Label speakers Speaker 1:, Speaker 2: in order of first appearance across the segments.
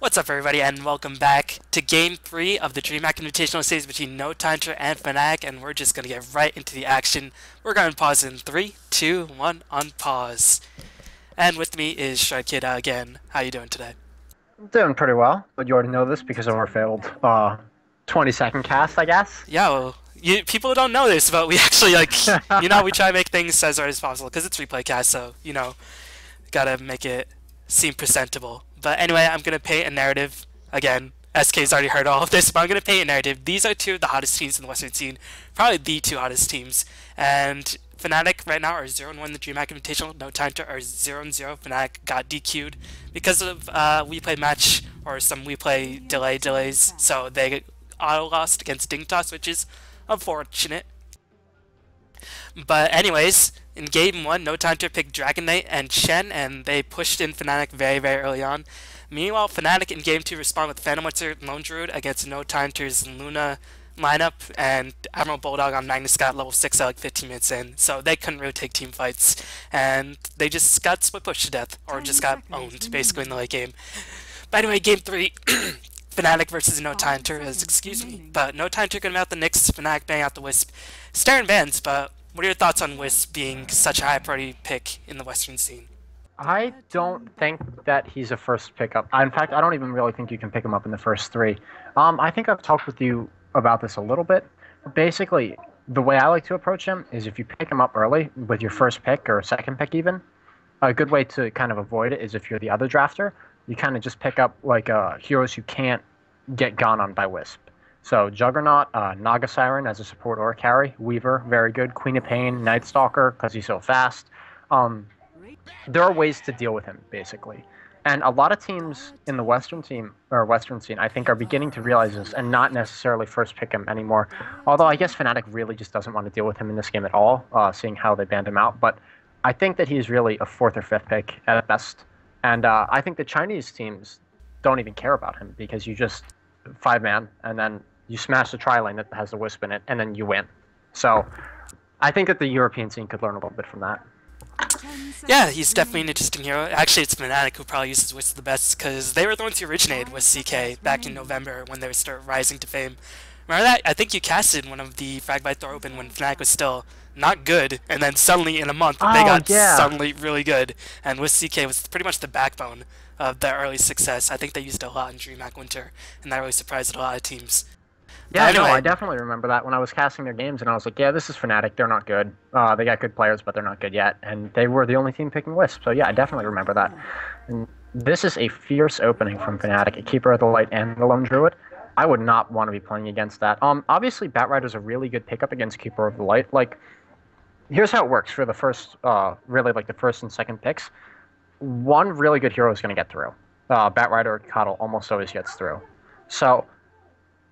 Speaker 1: What's up, everybody, and welcome back to Game 3 of the Dreamhack Invitational series between Tidehunter and Fnatic, and we're just going to get right into the action. We're going to pause in 3, 2, 1, unpause. And with me is Shy Kid again. How you doing today?
Speaker 2: Doing pretty well, but you already know this because of our failed 20-second cast, I guess.
Speaker 1: Yeah, well, people don't know this, but we actually, we try to make things as right as possible, because it's replay cast, so, gotta make it seem presentable. But anyway, I'm going to paint a narrative. Again, SK's already heard all of this, but I'm going to paint a narrative. These are two of the hottest teams in the Western scene. Probably the two hottest teams. And Fnatic right now are 0-1 in the Dreamhack Invitational. Tidehunter are 0-0. Fnatic got DQ'd because of WePlay match or some WePlay delays. So they auto-lost against Dingtoss, which is unfortunate. But anyways, in Game 1, Tidehunter picked Dragon Knight and Shen, and they pushed in Fnatic very, very early on. Meanwhile, Fnatic in Game 2 responded with Phantom Witcher, Lone Druid against Tidehunter's Luna lineup, and Admiral Bulldog on Magnus got level 6 at like 15 minutes in, so they couldn't really take team fights, and they just got split pushed to death, or just got owned, basically, in the late game. But anyway, Game 3, Fnatic versus Tidehunter, excuse me, but Tidehunter gonna out the Nyx, Fnatic bang out the Wisp. Staring bans, but what are your thoughts on Wisp being such a high priority pick in the Western scene?
Speaker 2: I don't think that he's a first pickup. In fact, I don't even really think you can pick him up in the first three. I think I've talked with you about this a little bit. Basically, the way I like to approach him is if you pick him up early with your first pick or second pick even, a good way to kind of avoid it is if you're the other drafter, you kind of just pick up like heroes who can't get gone on by Wisp. So Juggernaut, Naga Siren as a support or a carry, Weaver, very good, Queen of Pain, Night Stalker, because he's so fast. There are ways to deal with him, basically. And a lot of teams in the Western scene, I think, are beginning to realize this and not necessarily first pick him anymore. Although I guess Fnatic really just doesn't want to deal with him in this game at all, seeing how they banned him out. But I think that he's really a fourth or fifth pick at best. And I think the Chinese teams don't even care about him because you just 5-man and then you smash the tri-lane that has the Wisp in it, and then you win. So I think that the European scene could learn a little bit from that.
Speaker 1: Yeah, he's definitely an interesting hero. Actually, it's Fnatic who probably uses Wisp the best, because they were the ones who originated with CK back in November when they started rising to fame. Remember that? I think you casted one of the Fragmite Thor Open when Fnatic was still not good, and then suddenly in a month they got suddenly really good. And with CK was pretty much the backbone of their early success. I think they used it a lot in Dreamhack Winter, and that really surprised a lot of teams.
Speaker 2: Yeah, anyway. No, I definitely remember that when I was casting their games, and I was like, yeah, this is Fnatic, they're not good. They got good players, but they're not good yet. And they were the only team picking Wisp, so yeah, I definitely remember that. And this is a fierce opening from Fnatic, a Keeper of the Light and the Lone Druid. I would not want to be playing against that. Obviously, Batrider's a really good pickup against Keeper of the Light. Like, here's how it works for the first, really, like, the first and second picks. One really good hero is going to get through. Batrider or Coddle almost always gets through. So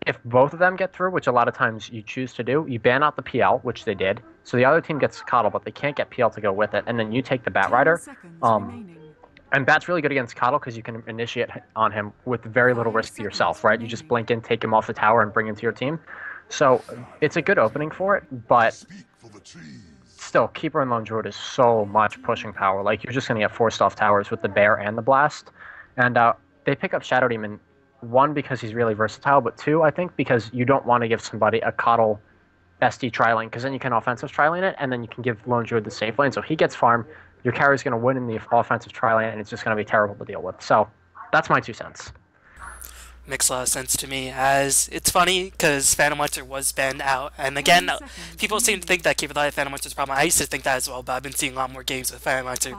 Speaker 2: if both of them get through, which a lot of times you choose to do, you ban out the PL, which they did. So the other team gets Coddle, but they can't get PL to go with it. And then you take the Batrider. And Bat's really good against Coddle because you can initiate on him with very little risk to yourself, right? You just blink in, take him off the tower, and bring him to your team. So it's a good opening for it, but still, Keeper and Lone Druid is so much pushing power. Like, you're just going to get forced off towers with the Bear and the Blast. And they pick up Shadow Demon. One, because he's really versatile, but two, I think, because you don't want to give somebody a Coddle SD tri-lane, because then you can offensive tri-lane it, and then you can give Lone Druid the safe lane. So he gets farm, your carry's going to win in the offensive tri-lane, and it's just going to be terrible to deal with. So that's my 2 cents.
Speaker 1: Makes a lot of sense to me, as it's funny because Phantom Witcher was banned out, and again, people seem to think that Keeper of the Light Phantom Witcher's a problem. I used to think that as well, but I've been seeing a lot more games with Phantom Witcher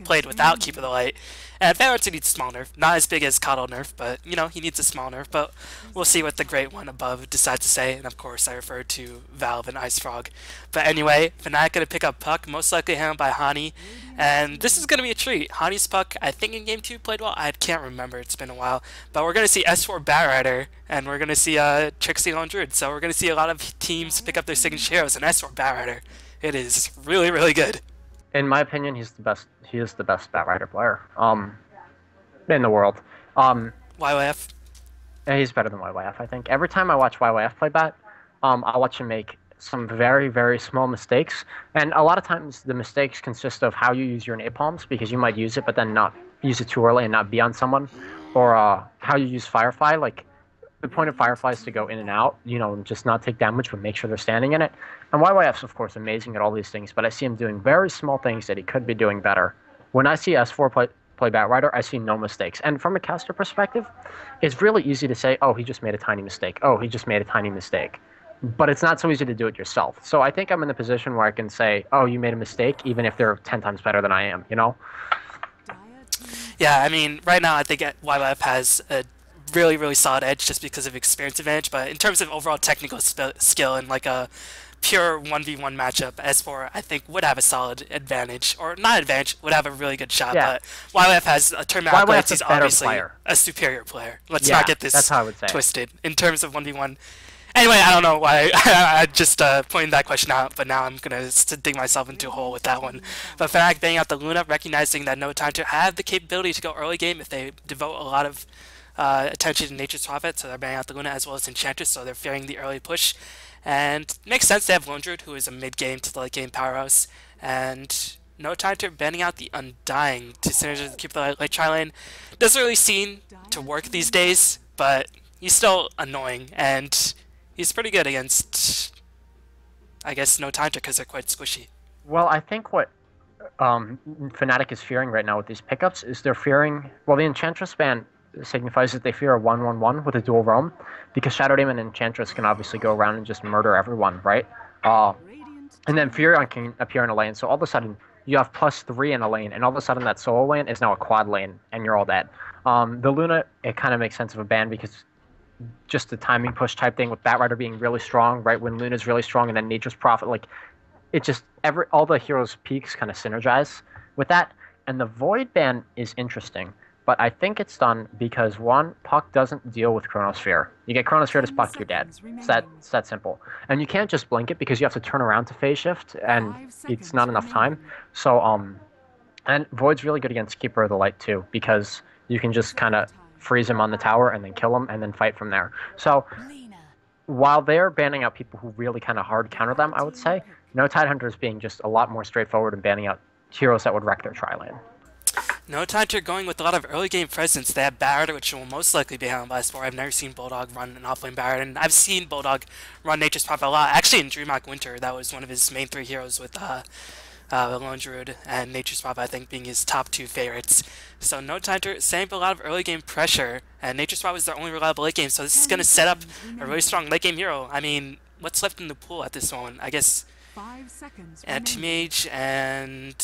Speaker 1: played without Keeper of the Light, and Phantom Witcher needs a small nerf. Not as big as Coddle nerf, but, he needs a small nerf, but we'll see what the Great One above decides to say, and of course I refer to Valve and Ice Frog. But anyway, Fnatic gonna pick up Puck, most likely handled by Hani, and this is gonna be a treat. Hani's Puck, I think in Game 2 played well, I can't remember, it's been a while, but we're gonna see S4 Batrider, and we're gonna see Trixie Lone Druid, so we're gonna see a lot of teams pick up their signature heroes, and S4 Batrider, it is really, really good.
Speaker 2: In my opinion, he's the best. He is the best Batrider player, in the world.
Speaker 1: YYF.
Speaker 2: Yeah, he's better than YYF, I think. Every time I watch YYF play Bat, I'll watch him make some very, very small mistakes. And a lot of times the mistakes consist of how you use your napalms, because you might use it but then not use it too early and not be on someone, or how you use Firefly. Like, the point of Firefly is to go in and out, and just not take damage, but make sure they're standing in it. And YYF's, of course, amazing at all these things, but I see him doing very small things that he could be doing better. When I see S4 play Batrider, I see no mistakes. And from a caster perspective, it's really easy to say, oh, he just made a tiny mistake. Oh, he just made a tiny mistake. But it's not so easy to do it yourself. So I think I'm in the position where I can say, oh, you made a mistake, even if they're 10 times better than I am,
Speaker 1: Yeah, I mean, right now I think YYF has a really, really solid edge just because of experience advantage, but in terms of overall technical skill and like a pure 1v1 matchup, S4 I think would have a solid advantage, or not advantage, would have a really good shot,
Speaker 2: Yeah.
Speaker 1: but YYF has a tournament accolades, he's obviously
Speaker 2: player.
Speaker 1: a superior player. Let's
Speaker 2: Yeah,
Speaker 1: not get this
Speaker 2: that's how I would say it.
Speaker 1: twisted in terms of 1v1. Anyway, I don't know why I just pointed that question out, but now I'm going to dig myself into a hole with that one. But Fnatic banging out the Luna, recognizing that No Time to have the capability to go early game if they devote a lot of attention to Nature's Prophet, so they're banning out the Luna as well as Enchantress, so they're fearing the early push. And it makes sense they have Lone Druid, who is a mid-game to late game powerhouse, and No Time to banning out the Undying to synergize to keep the late tri lane. Doesn't really seem to work these days, but he's still annoying, and he's pretty good against, I guess, No Time to because they're quite squishy.
Speaker 2: Well, I think what Fnatic is fearing right now with these pickups is they're fearing, well, the Enchantress ban signifies that they fear a 1-1-1 with a dual roam, because Shadow Demon and Enchantress can obviously go around and just murder everyone, right? And then Furion can appear in a lane, so all of a sudden you have +3 in a lane, and all of a sudden that solo lane is now a quad lane, and you're all dead. The Luna, it kind of makes sense of a ban because just the timing push type thing with Batrider being really strong, right? When Luna's really strong, and then Nature's Prophet, like, it just, all the heroes' peaks kind of synergize with that. And the Void ban is interesting, but I think it's done because, one, Puck doesn't deal with Chronosphere. You get Chronosphere to Puck, you're dead. It's that simple. And you can't just blink it because you have to turn around to phase shift, and it's not enough time. So, and Void's really good against Keeper of the Light, too, because you can just kind of freeze him on the tower and then kill him and then fight from there. So, while they're banning out people who really kind of hard counter them, I would say, No Tidehunter is being just a lot more straightforward and banning out heroes that would wreck their tri-lane.
Speaker 1: No Time to going with a lot of early game presence. They have Batrider, which will most likely be handled by S4. I've never seen Bulldog run an offlane Batrider, and I've seen Bulldog run Nature's Prophet a lot. Actually, in Dreamhack Winter, that was one of his main 3 heroes with Lone Druid and Nature's Prophet, I think, being his top 2 favorites. So No Time to setting up a lot of early game pressure, and Nature's Prophet is their only reliable late game, so this is going to set up a really strong late game hero. I mean, what's left in the pool at this moment? I guess Anti-Mage and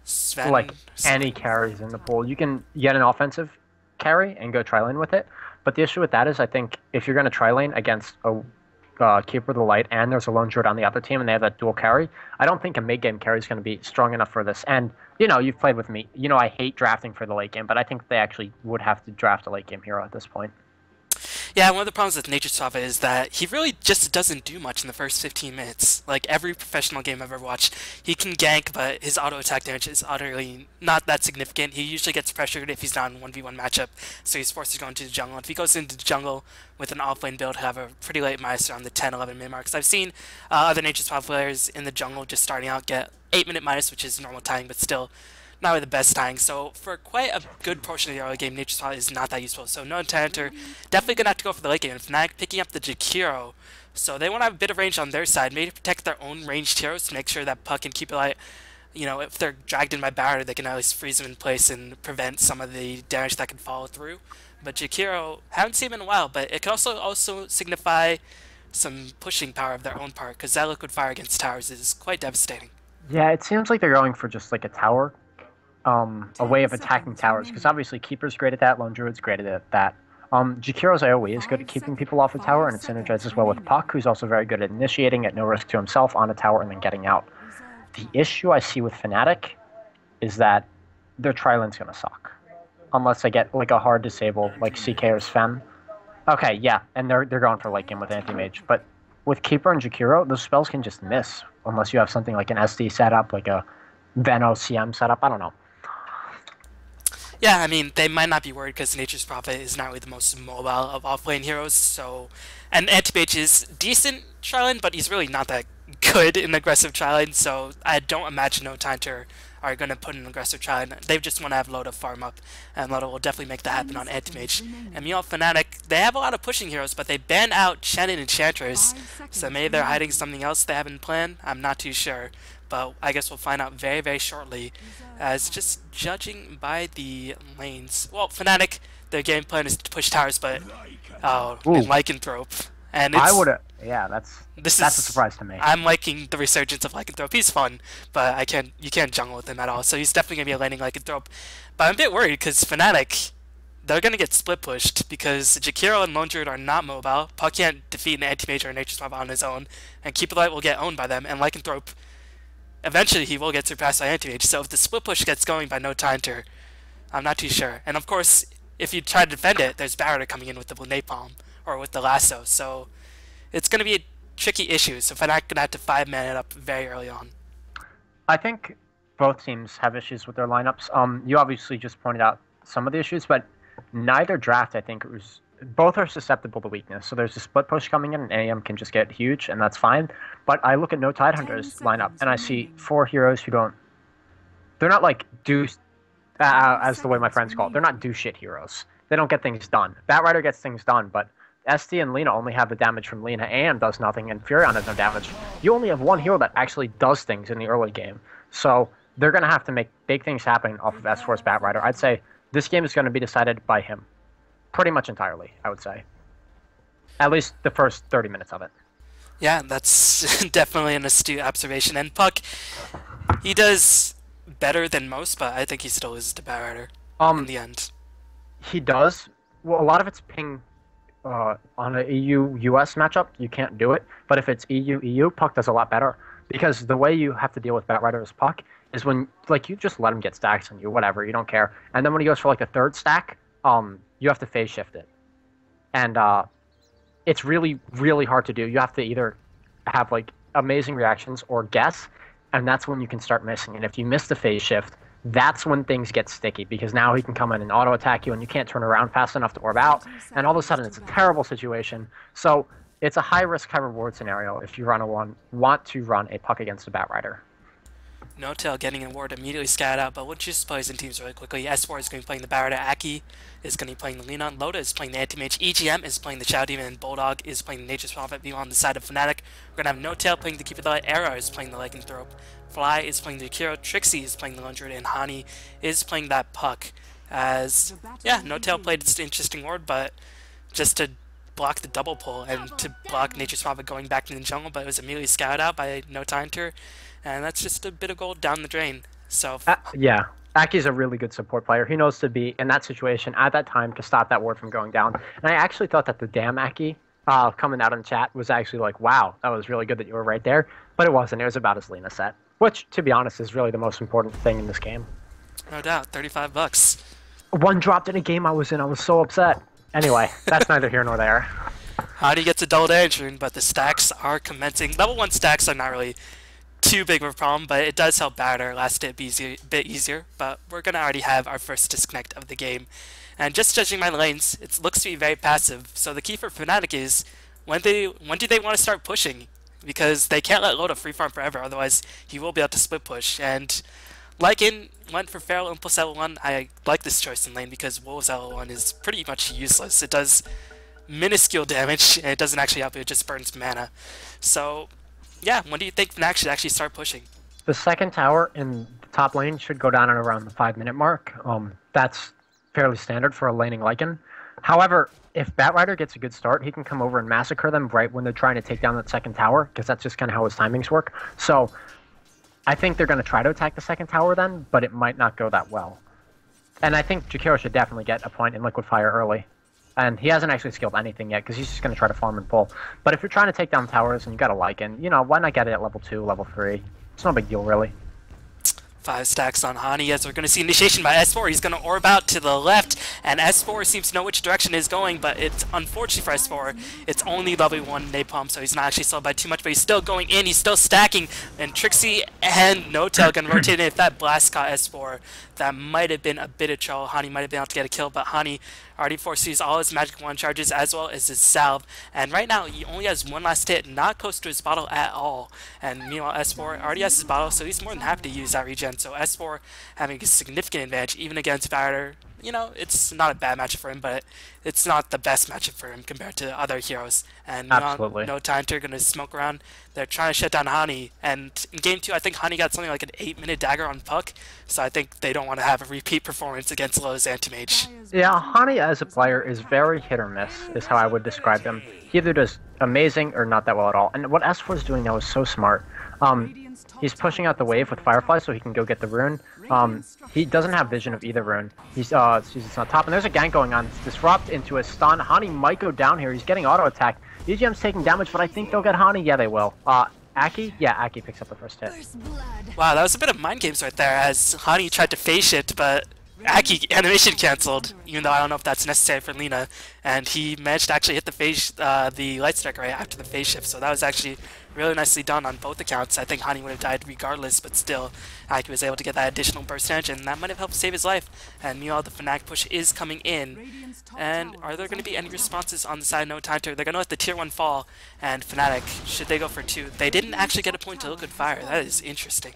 Speaker 1: Sven.
Speaker 2: Like, any carries in the pool. You can get an offensive carry and go tri-lane with it, but the issue with that is I think if you're going to tri-lane against a Keeper of the Light and there's a Lone Druid on the other team and they have that dual carry, I don't think a mid-game carry is going to be strong enough for this. And, you've played with me. I hate drafting for the late game, but I think they actually would have to draft a late game hero at this point.
Speaker 1: Yeah, one of the problems with Nature's Prophet is that he really just doesn't do much in the first 15 minutes. Like, every professional game I've ever watched, he can gank, but his auto-attack damage is utterly not that significant. He usually gets pressured if he's not in a 1v1 matchup, so he's forced to go into the jungle. If he goes into the jungle with an offlane build, he'll have a pretty late minus around the 10-11 minute marks. I've seen other Nature's Prophet players in the jungle just starting out get 8-minute minus, which is normal timing, but still not really the best timing. So for quite a good portion of the early game, Nature's Prophet is not that useful. So No Tidehunter definitely going to have to go for the late game. And Fnatic picking up the Jakiro, so they want to have a bit of range on their side, maybe protect their own ranged heroes to make sure that Puck and Keep It Light, if they're dragged in by Batrider, they can at least freeze them in place and prevent some of the damage that can follow through. But Jakiro, haven't seen him in a while, but it can also signify some pushing power of their own part, because that liquid fire against towers is quite devastating.
Speaker 2: Yeah, it seems like they're going for just like a tower, a way of attacking towers, because obviously Keeper's great at that, Lone Druid's great at that. Jakiro's AoE is good at keeping people off a tower, and it synergizes well with Puck, who's also very good at initiating at no risk to himself on a tower and then getting out. The issue I see with Fnatic is that their tri-lane's going to suck. Unless they get like a hard disable, like CK or Sven. Okay, yeah, and they're going for late game with Anti-Mage, but with Keeper and Jakiro, those spells can just miss, unless you have something like an SD setup, like a Veno CM setup, I don't know.
Speaker 1: Yeah, I mean, they might not be worried because Nature's Prophet is not really the most mobile of off-lane heroes, so... And Anti-Mage is decent tri-lane, but he's really not that good in aggressive tri-lane, so I don't imagine No Tidehunter are going to put an aggressive try, and they just want to have Loda farm up, and Loda will definitely make that happen on Anti-Mage. And meanwhile, Fnatic, they have a lot of pushing heroes, but they ban out Shen and Enchantress, so maybe they're hiding something else they haven't planned. I'm not too sure, but I guess we'll find out very, very shortly, as just judging by the lanes. Well, Fnatic, their game plan is to push towers, but Lycanthrope. And it's,
Speaker 2: I would have. Yeah, that's a surprise to me.
Speaker 1: I'm liking the resurgence of Lycanthrope. He's fun, but you can't jungle with him at all. So he's definitely gonna be a laning Lycanthrope. But I'm a bit worried because Fnatic, they're gonna get split pushed because Jakiro and Lone Druid are not mobile. Puck can't defeat an Anti-Mage or a Nature Swap on his own, and Keep Alive will get owned by them. And Lycanthrope, eventually he will get surpassed by Anti-Mage. So if the split push gets going by Tidehunter, I'm not too sure. And of course, if you try to defend it, there's Barrier coming in with the Napalm or with the Lasso. So it's going to be a tricky issue, so Fnatic going to have to 5-man it up very early on.
Speaker 2: I think both teams have issues with their lineups. You obviously just pointed out some of the issues, but neither draft, I think, both are susceptible to weakness. So there's a split push coming in, and AM can just get huge, and that's fine. But I look at Tidehunter's lineup, and I see 4 heroes who don't... They're not like as the way my friends call it. They're not do-shit heroes. They don't get things done. Batrider gets things done, but SD and Lina only have the damage from Lina. AM does nothing, and Furion has no damage. You only have one hero that actually does things in the early game. So they're going to have to make big things happen off of S4's Batrider. I'd say this game is going to be decided by him. Pretty much entirely, I would say. At least the first 30 minutes of it.
Speaker 1: Yeah, that's definitely an astute observation. And Puck, he does better than most, but I think he still loses to Batrider in the end.
Speaker 2: He does. Well, a lot of it's ping on an EU-US matchup. You can't do it. But if it's EU-EU, Puck does a lot better. Because the way you have to deal with Batrider as Puck is when, like, you just let him get stacks on you, whatever, you don't care. And then when he goes for, like, a third stack, you have to phase shift it. And it's really, really hard to do. You have to either have, like, amazing reactions or guess, and that's when you can start missing. And if you miss the phase shift, that's when things get sticky, because now he can come in and auto-attack you, and you can't turn around fast enough to orb out, and all of a sudden it's a terrible situation. So it's a high-risk, high-reward scenario if you want to run a Puck against a Batrider.
Speaker 1: No-Tail getting an award immediately scattered out, but we'll just play in teams really quickly. S4 is going to be playing the Batrider. Aki is going to be playing the Lina. Loda is playing the Anti-Mage. EGM is playing the Shadow Demon, and Bulldog is playing the Nature's Prophet. Being on the side of Fnatic, we're going to have No-Tail playing the Keeper of the Light. Era is playing the Lycanthrope. Fly is playing the Akira. Trixie is playing the Lone Druid, and Hani is playing that Puck. As, yeah, No-Tail played its interesting ward, but just to block the double pull and to block Nature's Prophet going back to the jungle, but it was immediately scouted out by Tidehunter, and that's just a bit of gold down the drain. So
Speaker 2: yeah, Aki's a really good support player. He knows to be in that situation at that time to stop that ward from going down. And I actually thought that the damn Aki coming out in chat was actually like, wow, that was really good that you were right there. But it wasn't. It was about his Lina set, which, to be honest, is really the most important thing in this game.
Speaker 1: No doubt, $35.
Speaker 2: One dropped in a game I was in. I was so upset. Anyway, that's neither here nor there.
Speaker 1: Hadi gets a double damage rune, but the stacks are commencing. Level 1 stacks are not really too big of a problem, but it does help Batrider last a bit easier. But we're going to already have our first disconnect of the game. And just judging by the lanes, it looks to be very passive. So the key for Fnatic is, when do they want to start pushing? Because they can't let Loda free farm forever, otherwise he will be able to split push. And Lycan went for Feral Impulse L1. I like this choice in lane because Wolves L1 is pretty much useless. It does minuscule damage, and it doesn't actually help you, it just burns mana. So, yeah, when do you think Fnatic should actually start pushing?
Speaker 2: The second tower in the top lane should go down at around the 5-minute mark. That's fairly standard for a laning Lycan. However, if Batrider gets a good start, he can come over and massacre them right when they're trying to take down that second tower, because that's just kind of how his timings work. So I think they're going to try to attack the second tower then, but it might not go that well. And I think Jakiro should definitely get a point in Liquid Fire early. And he hasn't actually skilled anything yet, because he's just going to try to farm and pull. But if you're trying to take down towers and you got a Lycan, you know, why not get it at level 2, level 3? It's no big deal, really.
Speaker 1: 5 stacks on Hani, as we're going to see initiation by S4. He's going to orb out to the left, and S4 seems to know which direction it is going, but it's unfortunately for S4, it's only level 1 Napalm, so he's not actually slowed by too much, but he's still going in, he's still stacking, and Trixie and No-Tail going to rotate in. If that blast caught S4, that might have been a bit of trouble. Hani might have been able to get a kill, but Hani already foresees all his magic wand charges as well as his salve, and right now he only has one last hit, not close to his bottle at all. And meanwhile S4 already has his bottle, so he's more than happy to use that regen. gen, so S4 having a significant advantage even against Barrier. You know, it's not a bad matchup for him, but it's not the best matchup for him compared to other heroes. And
Speaker 2: Absolutely.
Speaker 1: no Tidehunter going to smoke around. They're trying to shut down Hani, and in game 2, I think Hani got something like an 8-minute dagger on Puck, so I think they don't want to have a repeat performance against Lowe's Anti-Mage.
Speaker 2: Yeah, Hani as a player is very hit or miss, is how I would describe him. He either does amazing or not that well at all. And what S4 is doing now is so smart. He's pushing out the wave with Firefly so he can go get the rune. He doesn't have vision of either rune. He's not top, and there's a gank going on. It's disrupt into a stun. Hani might go down here. He's getting auto attacked. EGM's taking damage, but I think they'll get Hani. Yeah, they will. Aki? Yeah, Aki picks up the first hit.
Speaker 1: Wow, that was a bit of mind games right there, as Hani tried to phase shift, but Aki animation cancelled, even though I don't know if that's necessary for Lina, and he managed to actually hit the light strike right after the phase shift, so that was actually really nicely done on both accounts. I think Hani would have died regardless, but still, Aki was able to get that additional burst damage, and that might have helped save his life. And meanwhile, the Fnatic push is coming in, and are there going to be any responses on the side of No Tidehunter? They're going to let the tier 1 fall, and Fnatic, should they go for 2? They didn't actually get a point to Liquid Fire. That is interesting.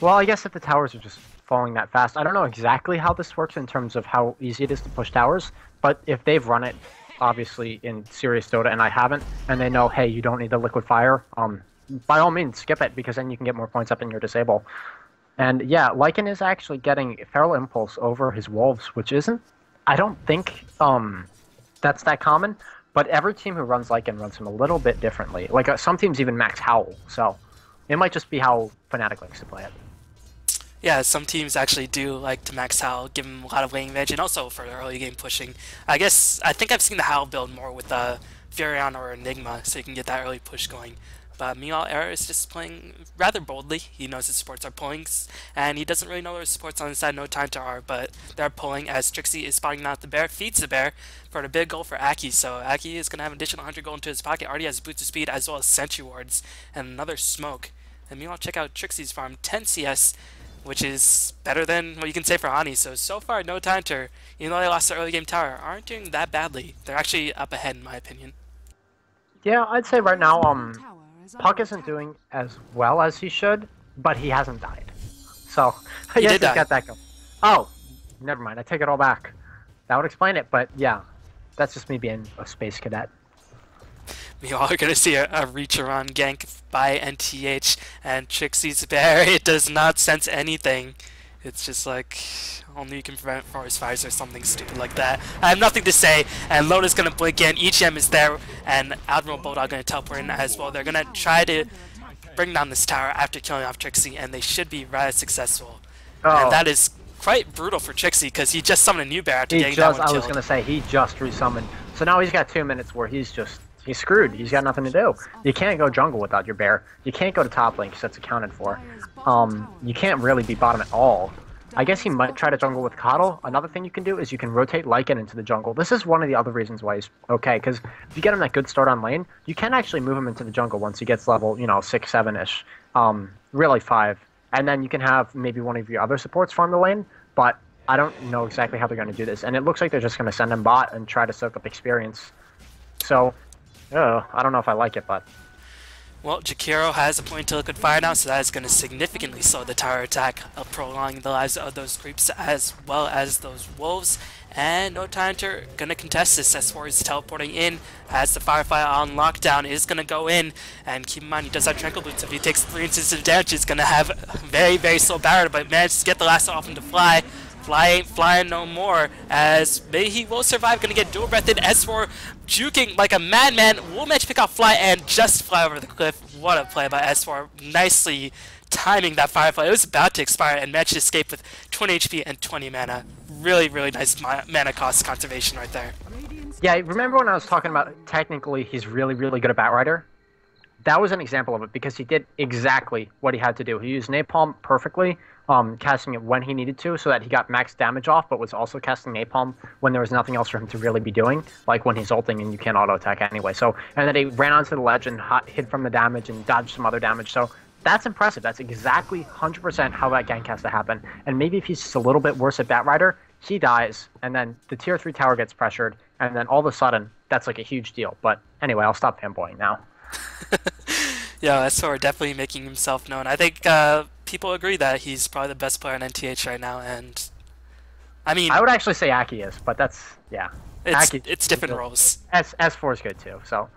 Speaker 2: Well, I guess if the towers are just falling that fast, I don't know exactly how this works in terms of how easy it is to push towers, but if they've run it, obviously, in serious Dota, and I haven't, and they know, hey, you don't need the Liquid Fire, by all means, skip it, because then you can get more points up in your disable. And yeah, Lycan is actually getting Feral Impulse over his Wolves, which isn't, I don't think that's that common, but every team who runs Lycan runs him a little bit differently. Like, some teams even max Howl, so it might just be how Fnatic likes to play it.
Speaker 1: Yeah, some teams actually do like to max Howl, give him a lot of laning edge, and also for early game pushing. I think I've seen the Howl build more with Furion or Enigma, so you can get that early push going. But meanwhile, Era is just playing rather boldly. He knows his supports are pulling, and he doesn't really know where his supports on the side No Tidehunter are, but they're pulling as Trixie is spotting out the bear, feeds the bear for a big goal for Aki. So Aki is going to have an additional 100 gold into his pocket, already has boots of speed as well as sentry wards, and another smoke. And meanwhile, check out Trixie's farm, 10 CS, which is better than what you can say for Hani. So far, No Tidehunter, even though they lost the early game tower, aren't doing that badly. They're actually up ahead, in my opinion.
Speaker 2: Yeah, I'd say right now, Puck isn't doing as well as he should, but he hasn't died. So, I guess he's got that going. Oh, never mind. I take it all back. That would explain it, but yeah, that's just me being a space cadet.
Speaker 1: We all are going to see a reach around gank by NTH, and Trixie's bear, it does not sense anything. It's just like, only you can prevent forest fires or something stupid like that. I have nothing to say, and Loda's going to blink in, EGM is there, and Admiral Bulldog going to teleport in as well. They're going to try to bring down this tower after killing off Trixie, and they should be rather successful. Oh. And that is quite brutal for Trixie, because he just summoned a new bear after getting that one killed.
Speaker 2: I was going to say, he just resummoned. So now he's got 2 minutes where he's screwed. He's got nothing to do. You can't go jungle without your bear. You can't go to top lane because that's accounted for. You can't really be bottom at all. I guess he might try to jungle with Coddle. Another thing you can do is you can rotate Lycan into the jungle. This is one of the other reasons why he's okay, because if you get him that good start on lane, you can actually move him into the jungle once he gets level, 6, 7-ish, really 5. And then you can have maybe one of your other supports farm the lane, but I don't know exactly how they're going to do this. And it looks like they're just going to send him bot and try to soak up experience. So, I don't know if I like it, but...
Speaker 1: Well, Jakiro has a point to Liquid Fire now, so that is going to significantly slow the tower attack, prolonging the lives of those creeps as well as those wolves. And No Tidehunter going to contest this. S4 is teleporting in, has the Firefly on lockdown, is going to go in, and keep in mind he does have Tranquil Boots. If he takes 3 instances of damage, he's going to have a very, very slow barrier, but manages to get the last off him to fly. Fly ain't flying no more, as maybe he will survive. Gonna get dual breathed. S4 juking like a madman. Will manage to pick off Fly and just fly over the cliff. What a play by S4. Nicely timing that Firefly. It was about to expire and managed to escape with 20 HP and 20 mana. Really, really nice mana cost conservation right there.
Speaker 2: Yeah, remember when I was talking about technically he's really, really good at Batrider? That was an example of it because he did exactly what he had to do. He used Napalm perfectly. Casting it when he needed to so that he got max damage off, but was also casting Napalm when there was nothing else for him to really be doing, like when he's ulting and you can't auto-attack anyway. So, and then he ran onto the ledge and hid from the damage and dodged some other damage. So that's impressive. That's exactly 100% how that gank has to happen. And maybe if he's just a little bit worse at Batrider, he dies, and then the tier 3 tower gets pressured, and then all of a sudden, that's like a huge deal. But anyway, I'll stop fanboying now.
Speaker 1: Yeah, S4 definitely making himself known. I think people agree that he's probably the best player in NTH right now, and I mean,
Speaker 2: I would actually say Aki is, but that's, yeah.
Speaker 1: It's different roles.
Speaker 2: S4 is good too, so.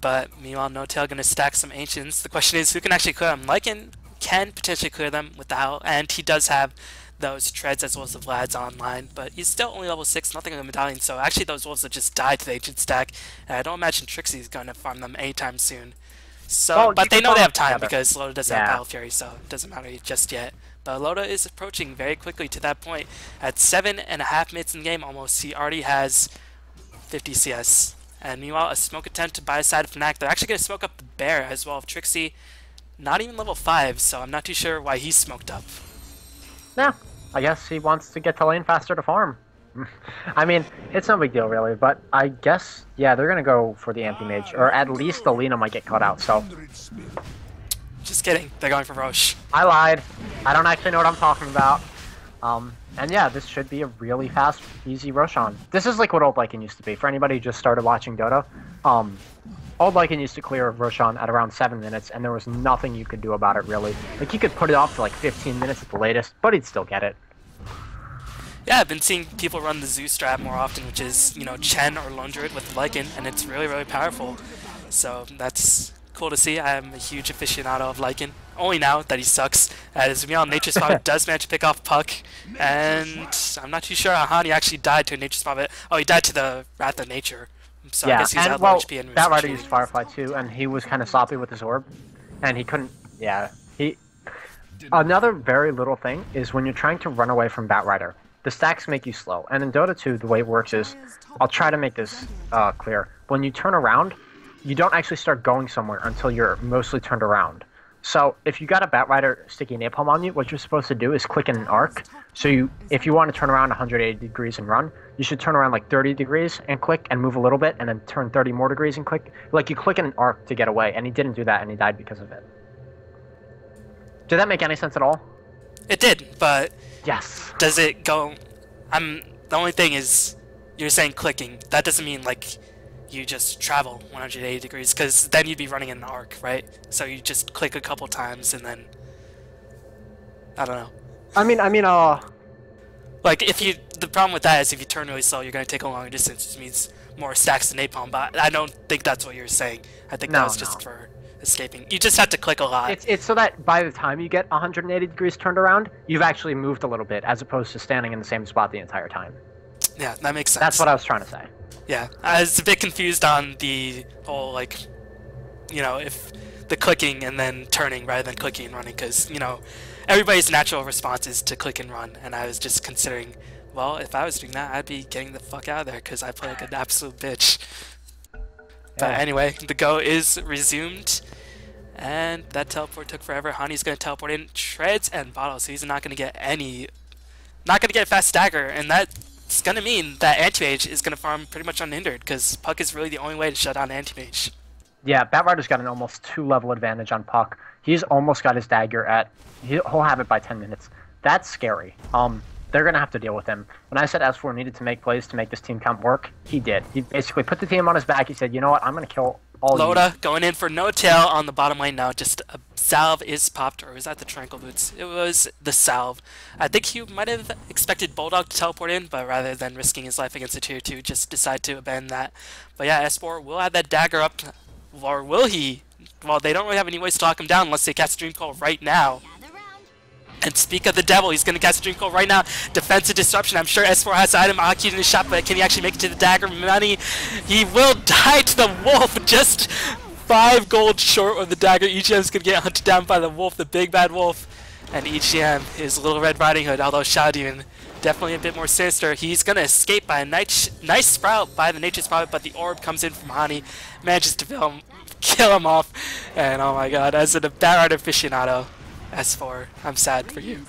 Speaker 1: But meanwhile, No-Tail gonna stack some Ancients. The question is, who can actually clear them? Lycan can potentially clear them with the Howl, and he does have those treads as well as the Vlads online, but he's still only level 6, nothing in the medallion, so actually those wolves will just die to the Ancient stack, and I don't imagine Trixie's gonna farm them anytime soon. So,
Speaker 2: well,
Speaker 1: but they know they have time
Speaker 2: together.
Speaker 1: because Loda doesn't have Battle Fury, so it doesn't matter just yet. But Loda is approaching very quickly to that point. At 7.5 minutes in the game almost, he already has 50 CS. And meanwhile, a smoke attempt by the side of Fnatic. They're actually going to smoke up the Bear as well. Trixie, not even level 5, so I'm not too sure why he's smoked up.
Speaker 2: Yeah, I guess he wants to get to lane faster to farm. I mean, it's no big deal really, but I guess, yeah, they're going to go for the anti-mage, or at least the Lina might get caught out, so.
Speaker 1: Just kidding, they're going for Roche.
Speaker 2: I lied. I don't actually know what I'm talking about. And yeah, this should be a really fast, easy Roshan. This is like what Old Lycan used to be. For anybody who just started watching Dota, Old Lycan used to clear Roshan at around 7 minutes, and there was nothing you could do about it, really. Like, you could put it off to like 15 minutes at the latest, but he'd still get it.
Speaker 1: Yeah, I've been seeing people run the Zoo strat more often, which is, you know, Chen or Lone Druid with Lycan, and it's really, really powerful. So that's cool to see. I'm a huge aficionado of Lycan. Only now that he sucks. As we all, Nature's Prophet does manage to pick off Puck, and I'm not too sure how Hani actually died to a Nature's Prophet. Oh, he died to the Wrath of Nature. So
Speaker 2: yeah,
Speaker 1: I guess he's
Speaker 2: and
Speaker 1: out
Speaker 2: well,
Speaker 1: HP and
Speaker 2: Batrider used Firefly too, and he was kind of sloppy with his orb, and he couldn't. Yeah, he. Another very little thing is when you're trying to run away from Batrider, the stacks make you slow. And in Dota 2, the way it works is, I'll try to make this clear. When you turn around, you don't actually start going somewhere until you're mostly turned around. So if you got a Batrider sticky napalm on you, what you're supposed to do is click in an arc. So if you want to turn around 180 degrees and run, you should turn around like 30 degrees and click and move a little bit, and then turn 30 more degrees and click. Like you click in an arc to get away, and he didn't do that, and he died because of it. Did that make any sense at all?
Speaker 1: It did, but
Speaker 2: yes.
Speaker 1: Does it go? The only thing is, you're saying clicking. That doesn't mean like you just travel 180 degrees, because then you'd be running in an arc, right? So you just click a couple times and then I don't know.
Speaker 2: I mean,
Speaker 1: like if you, the problem with that is if you turn really slow, you're gonna take a longer distance, which means more stacks to napalm. But I don't think that's what you're saying. I think that was just for escaping. You just have to click a lot.
Speaker 2: It's so that by the time you get 180 degrees turned around, you've actually moved a little bit, as opposed to standing in the same spot the entire time.
Speaker 1: Yeah, that makes sense.
Speaker 2: That's what I was trying to say.
Speaker 1: Yeah, I was a bit confused on the whole, like, you know, if the clicking and then turning rather than clicking and running, because, you know, everybody's natural response is to click and run, and I was just considering, well, if I was doing that, I'd be getting the fuck out of there, because I play like an absolute bitch. But anyway, the go is resumed, and that teleport took forever. Hani's going to teleport in, treads and bottles, so he's not going to get a fast stagger, and that's going to mean that Anti-Mage is going to farm pretty much unhindered, because Puck is really the only way to shut down Anti-Mage.
Speaker 2: Yeah, Batrider's got an almost 2-level advantage on Puck. He's almost got his dagger at... He'll have it by 10 minutes. That's scary. They're going to have to deal with him. When I said S4 needed to make plays to make this team count work, he did. He basically put the team on his back. He said, you know what, I'm going to kill all
Speaker 1: Loda going in for No-Tail on the bottom lane now. Just a salve is popped, or was that the Tranquil Boots? It was the salve. I think he might have expected Bulldog to teleport in, but rather than risking his life against a tier 2, just decide to abandon that. But yeah, S4 will have that dagger up, or will he? Well, they don't really have any ways to talk him down unless they cast a Dream Call right now. And speak of the devil, he's going to cast a Dream Call right now. Defensive Disruption. I'm sure S4 has the item Aki'd in his shot, but can he actually make it to the dagger? Money. He will die to the wolf. Just 5 gold short of the dagger. EGM's going to get hunted down by the wolf, the big bad wolf. And EGM is Little Red Riding Hood, although Shadow Demon definitely a bit more sinister. He's going to escape by a nice sprout by the Nature's Prophet, but the orb comes in from Hani, manages to kill him off. And oh my god, as a Batrider aficionado, S4, I'm sad for you.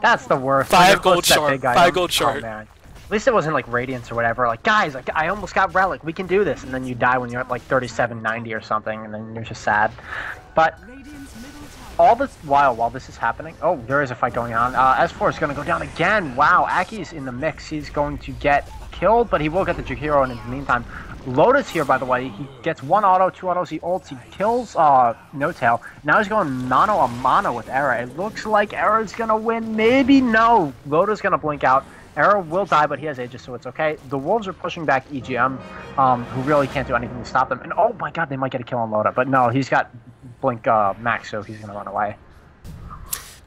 Speaker 2: That's the worst.
Speaker 1: 5 gold short. 5 gold short.
Speaker 2: Oh, man. At least it wasn't like Radiance or whatever. Like, guys, like, I almost got Relic. We can do this. And then you die when you're at like 3790 or something, and then you're just sad. But all this while this is happening, oh, there is a fight going on. S4 is going to go down again. Wow, Aki's in the mix. He's going to get killed, but he will get the Jukiro in the meantime. Loda's here, by the way. He gets 1 auto, 2 autos, he ults, he kills No Tail. Now he's going mano a mano with Era. It looks like Era's gonna win. Maybe no. Loda's gonna blink out. Era will die, but he has Aegis, so it's okay. The Wolves are pushing back EGM, who really can't do anything to stop them. And oh my god, they might get a kill on Loda. But no, he's got blink max, so he's gonna run away.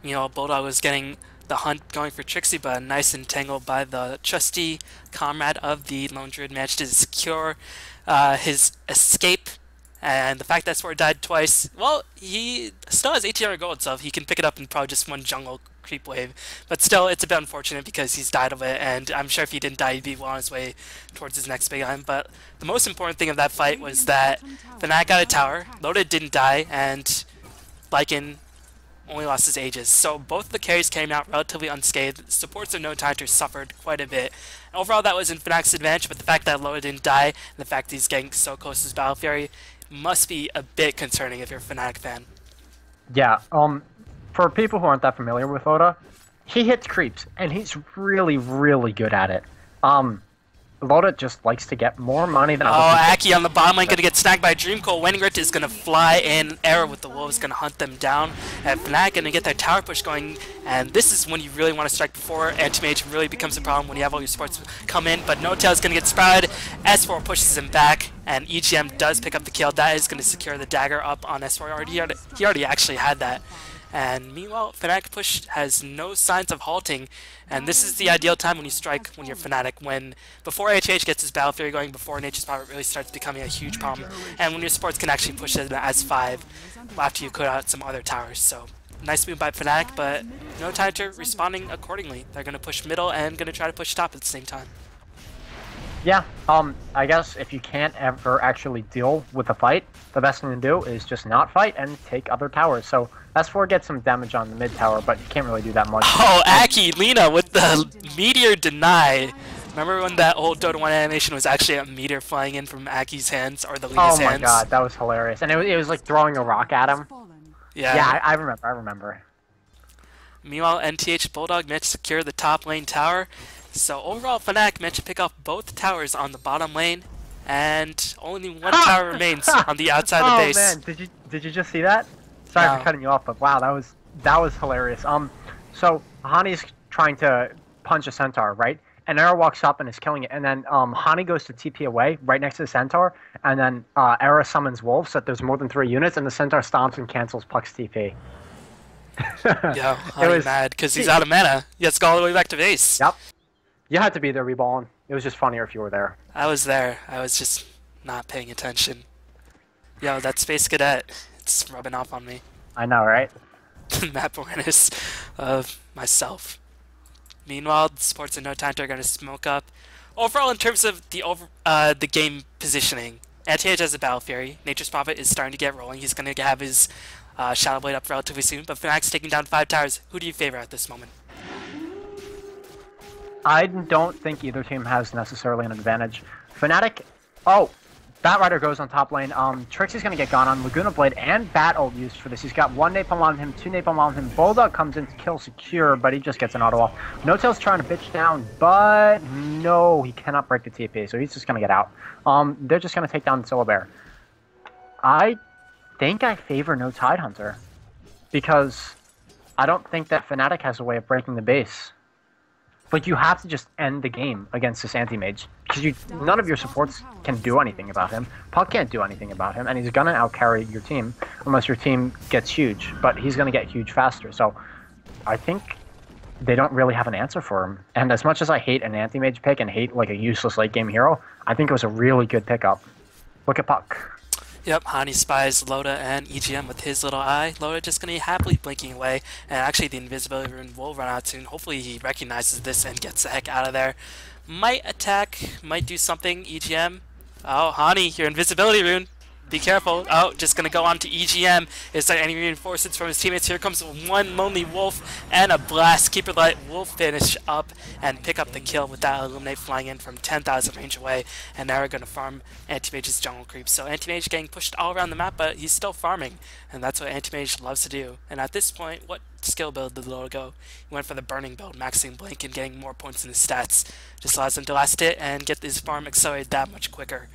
Speaker 1: You know, Bulldog was getting the hunt going for Trixie, but nice entangled by the trusty comrade of the Lone Druid managed to secure his escape. And the fact that Sword died twice, well, he still has 1800 gold, so he can pick it up in probably just one jungle creep wave. But still, it's a bit unfortunate because he's died of it, and I'm sure if he didn't die, he'd be well on his way towards his next big item. But the most important thing of that fight was that Fnatic got a tower, Loda didn't die, and Lycan only lost his Aegis. So both the carries came out relatively unscathed. Supports of No Tidehunter suffered quite a bit. And overall, that was in Fnatic's advantage, but the fact that Loda didn't die, and the fact that he's getting so close to his Battle Fury, must be a bit concerning if you're a Fnatic fan.
Speaker 2: Yeah, for people who aren't that familiar with Loda, he hits creeps, and he's really, really good at it. Loda just likes to get more money than
Speaker 1: Aki on the bottom lane, gonna get snagged by Dreamcold. Weningrit is gonna fly in. Era with the Wolves gonna hunt them down. And Fnatic gonna get their tower push going. And this is when you really want to strike before Anti-Mage really becomes a problem when you have all your supports come in. But No Tail's gonna get sprouted. S4 pushes him back, and EGM does pick up the kill. That is gonna secure the dagger up on S4. He already actually had that. And meanwhile, Fnatic push has no signs of halting, and this is the ideal time when you strike when you're Fnatic, when before HH gets his Battle Fury going, before Nature's Power really starts becoming a huge problem, and when your supports can actually push it as 5 after you clear out some other towers. So nice move by Fnatic, but No Tidehunter responding accordingly. They're going to push middle and going to try to push top at the same time.
Speaker 2: Yeah, I guess if you can't ever actually deal with a fight, the best thing to do is just not fight and take other towers. So S4 gets some damage on the mid tower, but you can't really do that much.
Speaker 1: Oh, Aki, Lina with the meteor deny. Remember when that old Dota 1 animation was actually a meteor flying in from Aki's hands, or the Lina's hands?
Speaker 2: Oh my god, that was hilarious. And it was like throwing a rock at him. Yeah, I remember.
Speaker 1: Meanwhile, NTH Bulldog managed to secure the top lane tower. So overall, Fnatic managed to pick up both towers on the bottom lane, and only one tower remains on the outside of the base.
Speaker 2: Oh man, did you just see that? Sorry for cutting you off, but wow, that was hilarious. So Hani's trying to punch a centaur, right? And Era walks up and is killing it, and then Hani goes to TP away right next to the centaur, and then Era summons wolves so that there's more than 3 units, and the centaur stomps and cancels Puck's TP.
Speaker 1: Yeah, Hani's mad because he's out of mana. He has to go all the way back to base.
Speaker 2: Yep. You had to be there, Reballing. It was just funnier if you were there.
Speaker 1: I was there. I was just not paying attention. Yo, that Space Cadet, it's rubbing off on me.
Speaker 2: I know, right?
Speaker 1: Map awareness of myself. Meanwhile, the supports of No Tidehunter are going to smoke up. Overall, in terms of the game positioning, Anti-Age has a Battle Fury. Nature's Prophet is starting to get rolling. He's going to have his Shadow Blade up relatively soon. But Fnatic's taking down 5 towers. Who do you favor at this moment?
Speaker 2: I don't think either team has necessarily an advantage. Fnatic, oh, Batrider goes on top lane. Trixie's gonna get gone on Laguna Blade and Bat ult used for this. He's got 1 napalm on him, 2 napalm on him. Bulldog comes in to kill secure, but he just gets an auto off. No Tail's trying to bitch down, but no, he cannot break the TP, so he's just gonna get out. They're just gonna take down Syllabear. I think I favor No Tidehunter because I don't think that Fnatic has a way of breaking the base. Like, you have to just end the game against this anti-mage, because none of your supports can do anything about him. Puck can't do anything about him, and he's gonna outcarry your team unless your team gets huge, but he's gonna get huge faster. So I think they don't really have an answer for him. And as much as I hate an anti-mage pick and hate like a useless late game hero, I think it was a really good pickup. Look at Puck.
Speaker 1: Yep, Hani spies Loda and EGM with his little eye. Loda just going to be happily blinking away, and actually the invisibility rune will run out soon. Hopefully he recognizes this and gets the heck out of there. Might attack, might do something, EGM. Oh, Hani, your invisibility rune. Be careful. Oh, just going to go on to EGM. Is there any reinforcements from his teammates? Here comes one lonely wolf and a blast. Keeper Light will finish up and pick up the kill with that Illuminate flying in from 10,000 range away. And now we're going to farm Anti-Mage's jungle creep. So Anti-Mage getting pushed all around the map, but he's still farming. And that's what Anti-Mage loves to do. And at this point, what skill build did Loda go? He went for the Burning build, maxing Blink and getting more points in his stats. Just allows him to last hit and get his farm accelerated that much quicker.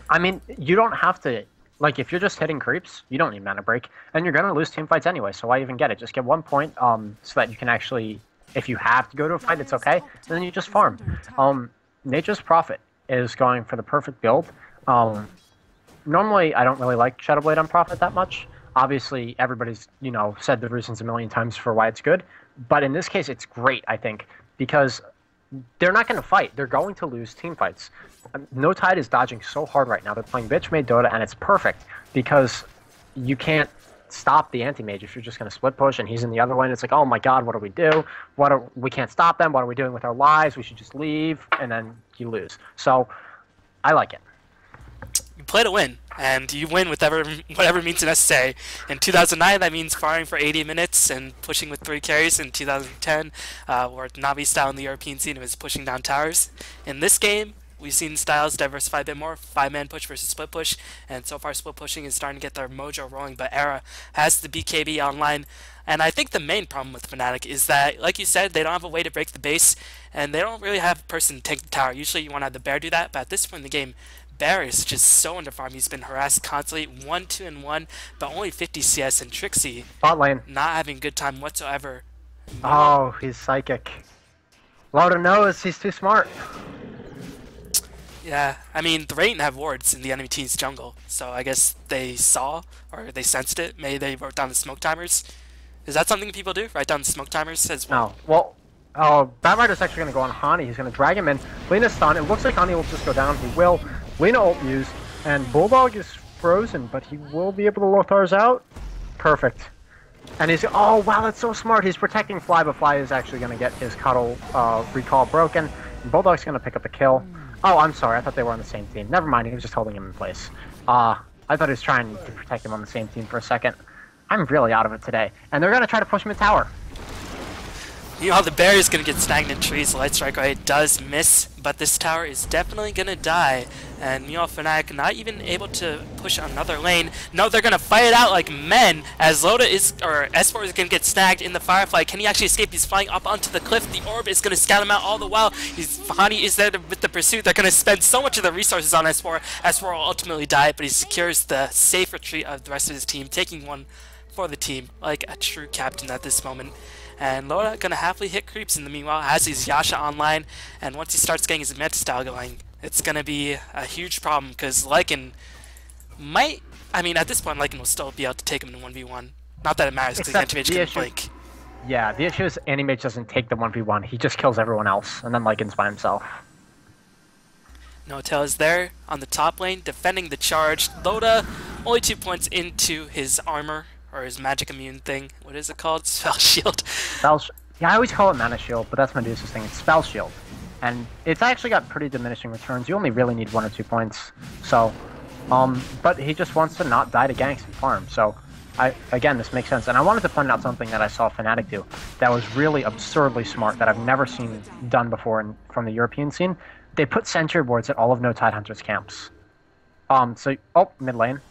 Speaker 2: I mean, you don't have to, like, if you're just hitting creeps, you don't need mana break, and you're gonna lose team fights anyway. So why even get it? Just get 1 point, so that you can actually, if you have to go to a fight, it's okay. And then you just farm. Nature's Prophet is going for the perfect build. Normally, I don't really like Shadowblade on Prophet that much. Obviously, everybody's, said the reasons a million times for why it's good. But in this case, it's great, I think, because they're not going to fight. They're going to lose team fights. No Tide is dodging so hard right now. They're playing bitch made Dota, and it's perfect because you can't stop the anti-mage if you're just going to split push and he's in the other lane. It's like, oh my god, what do we do? We can't stop them. What are we doing with our lives? We should just leave, and then you lose. So I like it.
Speaker 1: You play to win, and you win with whatever means necessary. In 2009, that means farming for 80 minutes and pushing with 3 carries. In 2010, where Navi style in the European scene was pushing down towers. In this game, we've seen styles diversify a bit more, 5-man push versus split push, and so far split pushing is starting to get their mojo rolling, but Era has the BKB online. And I think the main problem with Fnatic is that, like you said, they don't have a way to break the base, and they don't really have a person to take the tower. Usually you want to have the Bear do that, but at this point in the game, Bear is just so underfarmed. He's been harassed constantly, 1, 2, and 1, but only 50 CS, and Trixie
Speaker 2: bot lane
Speaker 1: not having a good time whatsoever.
Speaker 2: Oh, he's psychic. Lauda knows he's too smart.
Speaker 1: Yeah, I mean, the Rain have wards in the enemy team's jungle, so I guess they saw, or they sensed it. Maybe they wrote down the smoke timers. Is that something people do? Write down the smoke timers as well?
Speaker 2: No. Well, Batrider's actually going to go on Hani. He's going to drag him in. Lena's stunned. It looks like Hani will just go down. He will. Lena ult use, and Bulldog is frozen, but he will be able to Lothar's out. Perfect. And he's, oh wow, that's so smart. He's protecting Fly, but Fly is actually going to get his cuddle recall broken. And Bulldog's going to pick up the kill. Oh, I'm sorry. I thought they were on the same team. Never mind. He was just holding him in place. I thought he was trying to protect him on the same team for a second. I'm really out of it today. And they're going to try to push him in tower.
Speaker 1: You know how the Bear is going to get snagged in trees. Light Strike Ray does miss, but this tower is definitely going to die. And Fnatic not even able to push another lane. No, they're going to fight it out like men as Loda is, or S4 is going to get snagged in the Firefly. Can he actually escape? He's flying up onto the cliff. The orb is going to scout him out all the while. Hani is there with the pursuit. They're going to spend so much of the resources on S4. S4 will ultimately die, but he secures the safe retreat of the rest of his team, taking one for the team like a true captain at this moment. And Loda gonna happily hit creeps in the meanwhile, has his Yasha online, and once he starts getting his meta style going, it's gonna be a huge problem, because Lycan might, I mean, at this point, Lycan will still be able to take him in 1v1. Not that it matters, because Anti-Mage can blink.
Speaker 2: Yeah, the issue is Anti-Mage doesn't take the 1v1, he just kills everyone else, and then Lycan's by himself.
Speaker 1: Notel is there on the top lane, defending the charge. Loda, only 2 points into his armor, or his magic immune thing. What is it called? Spell Shield.
Speaker 2: Yeah, I always call it Mana Shield, but that's Medusa's thing. It's Spell Shield. And it's actually got pretty diminishing returns. You only really need 1 or 2 points. So, but he just wants to not die to ganks and farm. So, again, this makes sense. And I wanted to point out something that I saw Fnatic do that was really absurdly smart that I've never seen done before from the European scene. They put sentry boards at all of no Tidehunter's camps. Mid lane.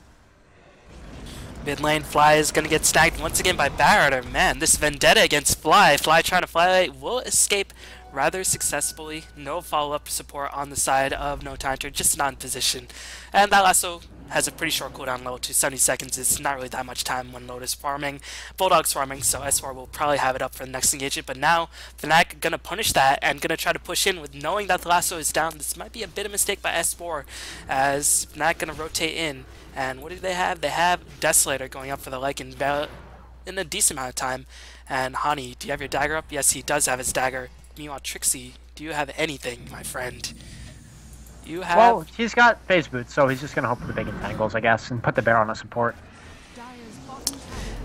Speaker 1: Mid lane, Fly is going to get snagged once again by Batrider. Man, this vendetta against Fly. Fly trying to fly will escape rather successfully. No follow-up support on the side of No Tidehunter, just not in position. And that lasso has a pretty short cooldown level to 70 seconds. It's not really that much time when Loda's farming. Bulldog's farming, so S4 will probably have it up for the next engagement. But now, Fnatic going to punish that and going to try to push in with knowing that the lasso is down. This might be a bit of a mistake by S4 as Fnatic going to rotate in. And what do they have? They have Desolator going up for the Lycan in a decent amount of time. And Hani, do you have your dagger up? Yes, he does have his dagger. Meanwhile, Trixie, do you have anything, my friend? You have...
Speaker 2: Well, he's got phase boots, so he's just going to hope for the big entangles, I guess, and put the Bear on a support.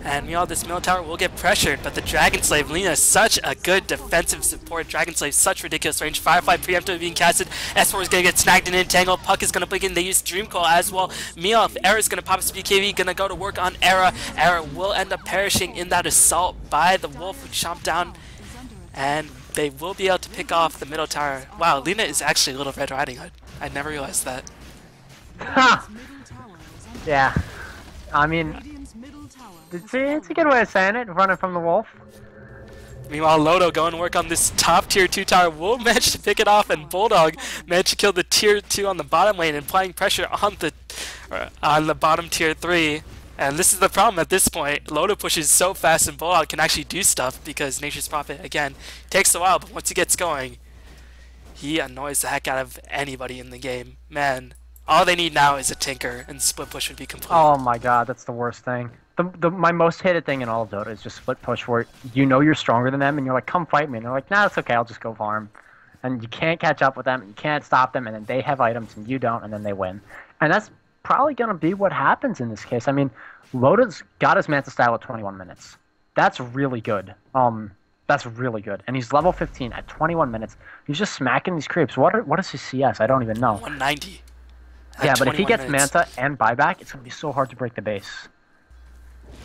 Speaker 1: And meanwhile, this middle tower will get pressured, but the Dragon Slave, Lena, is such a good defensive support. Dragon Slave, such ridiculous range. Firefly preemptively being casted. S4 is going to get snagged in an entangle. Puck is going to blink in. They use Dream Call as well. Meanwhile, Era is going to pop his BKB, going to go to work on Era. Era will end up perishing in that assault by the Wolf who chomped down. And they will be able to pick off the middle tower. Wow, Lena is actually a Little Red Riding Hood. I never realized that.
Speaker 2: Ha! Yeah. I mean... It's a good way of saying it, running from the wolf.
Speaker 1: Meanwhile, Lodo going to work on this top tier 2 tower will manage to pick it off, and Bulldog managed to kill the tier 2 on the bottom lane and applying pressure on the bottom tier 3. And this is the problem at this point. Lodo pushes so fast and Bulldog can actually do stuff because Nature's Prophet, again, takes a while, but once he gets going, he annoys the heck out of anybody in the game. Man, all they need now is a Tinker, and split push would be complete.
Speaker 2: Oh my god, that's the worst thing. My most hated thing in all of Dota is just split push, where you know you're stronger than them, and you're like, come fight me. And they're like, nah, it's okay, I'll just go farm. And you can't catch up with them, and you can't stop them, and then they have items, and you don't, and then they win. And that's probably going to be what happens in this case. I mean, Loda's got his Manta style at 21 minutes. That's really good. That's really good. And he's level 15 at 21 minutes. He's just smacking these creeps. What is his CS? I don't even know.
Speaker 1: 190.
Speaker 2: Yeah, but if he gets Manta and buyback, it's going to be so hard to break the base.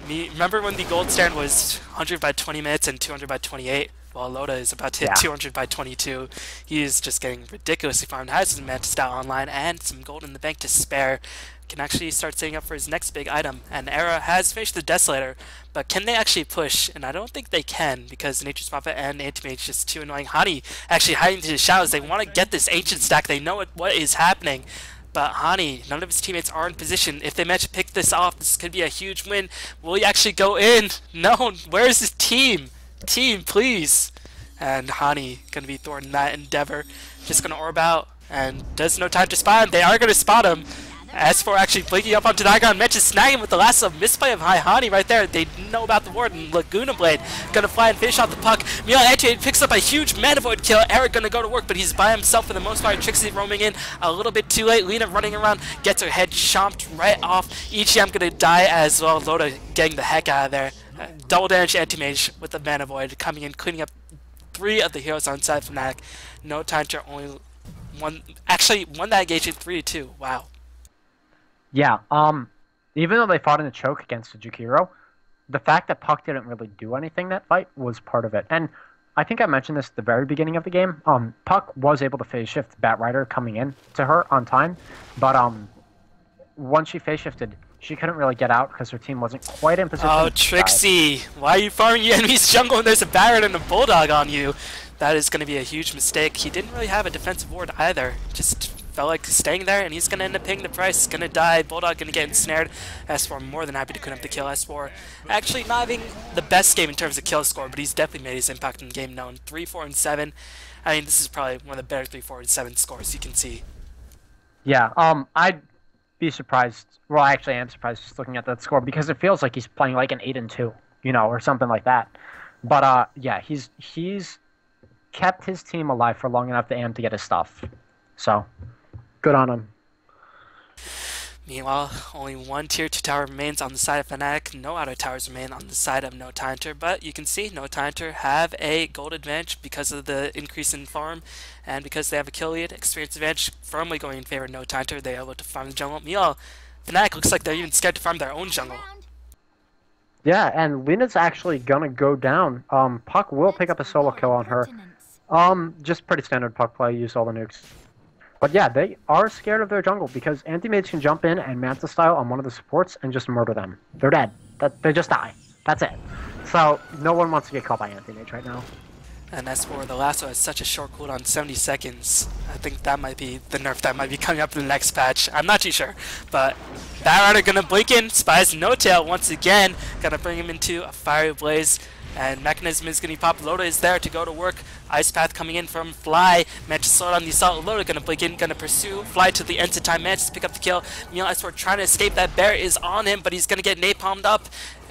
Speaker 1: Remember when the gold stand was 100 by 20 minutes and 200 by 28? Well, Loda is about to hit 200 by 22. He is just getting ridiculously farmed. Has his Manta style online and some gold in the bank to spare. Can actually start setting up for his next big item. And Era has finished the Desolator, but can they actually push? And I don't think they can, because Nature's Prophet and Anti-Mage just too annoying. Hani actually hiding to the shadows. They want to get this Ancient stack. They know what is happening. But Hani, none of his teammates are in position. If they manage to pick this off, this could be a huge win. Will he actually go in? No, where's his team? Team, please. And Hani going to be thwarting that endeavor. Just going to orb out, and does no time to spot him. They are going to spot him. S4 actually blinking up onto Tidehunter. Mensch is snagging with the last of misplay of Hani right there. They know about the ward, and Laguna Blade gonna fly and finish off the puck. Meanwhile, Anti picks up a huge Mana Void kill. Eric gonna go to work, but he's by himself for the most part. Trixie roaming in a little bit too late. Lena running around, gets her head chomped right off. EGM gonna die as well. Loda getting the heck out of there. Double damage Anti-Mage with the Mana Void coming in, cleaning up 3 of the heroes on side Fnatic. No time to only won that engagement 3-2. Wow.
Speaker 2: Yeah, even though they fought in a choke against a Jukiro, the fact that Puck didn't really do anything that fight was part of it. And I think I mentioned this at the very beginning of the game. Puck was able to phase shift Batrider coming in to her on time, but once she phase shifted, she couldn't really get out because her team wasn't quite in position.
Speaker 1: Oh, Trixie, why are you farming your enemy's jungle when there's a Batrider and a Bulldog on you? That is going to be a huge mistake. He didn't really have a defensive ward either. Just felt like staying there, and he's going to end up paying the price. He's going to die. Bulldog going to get ensnared. S4 more than happy to clean up the kill. S4 actually not having the best game in terms of kill score, but he's definitely made his impact in the game known. 3, 4, and 7. I mean, this is probably one of the better 3, 4, and 7 scores you can see.
Speaker 2: Yeah, I'd be surprised. Well, actually, I am surprised just looking at that score, because it feels like he's playing like an 8-2, you know, or something like that. But yeah, he's kept his team alive for long enough to AM to get his stuff. So, good on him.
Speaker 1: Meanwhile, only one tier 2 tower remains on the side of Fnatic. No auto towers remain on the side of No Tidehunter, but you can see No Tidehunter have a gold advantage because of the increase in farm, and because they have a kill lead. Experience advantage firmly going in favor of No Tidehunter. They are able to farm the jungle. Meanwhile, Fnatic looks like they're even scared to farm their own jungle.
Speaker 2: Yeah, and Luna's actually gonna go down. Puck will pick up a solo kill on her. Just pretty standard Puck play, use all the nukes. But yeah, they are scared of their jungle because Anti-Mage can jump in and Manta style on one of the supports and just murder them. They're dead. They just die. That's it. So no one wants to get caught by Anti-Mage right now.
Speaker 1: And as for the lasso, has such a short cooldown, 70 seconds. I think that might be the nerf that might be coming up in the next patch. I'm not too sure. But Batrider gonna blink in, spies No Tail once again. Gonna bring him into a fiery blaze. And Mechanism is going to be popped. Loda is there to go to work. Ice Path coming in from Fly. Mantis slow down the assault. Loda going to blink in, going to pursue. Fly to the end of time. Mantis pick up the kill. Meanwhile, S4 trying to escape. That bear is on him, but he's going to get napalmed up.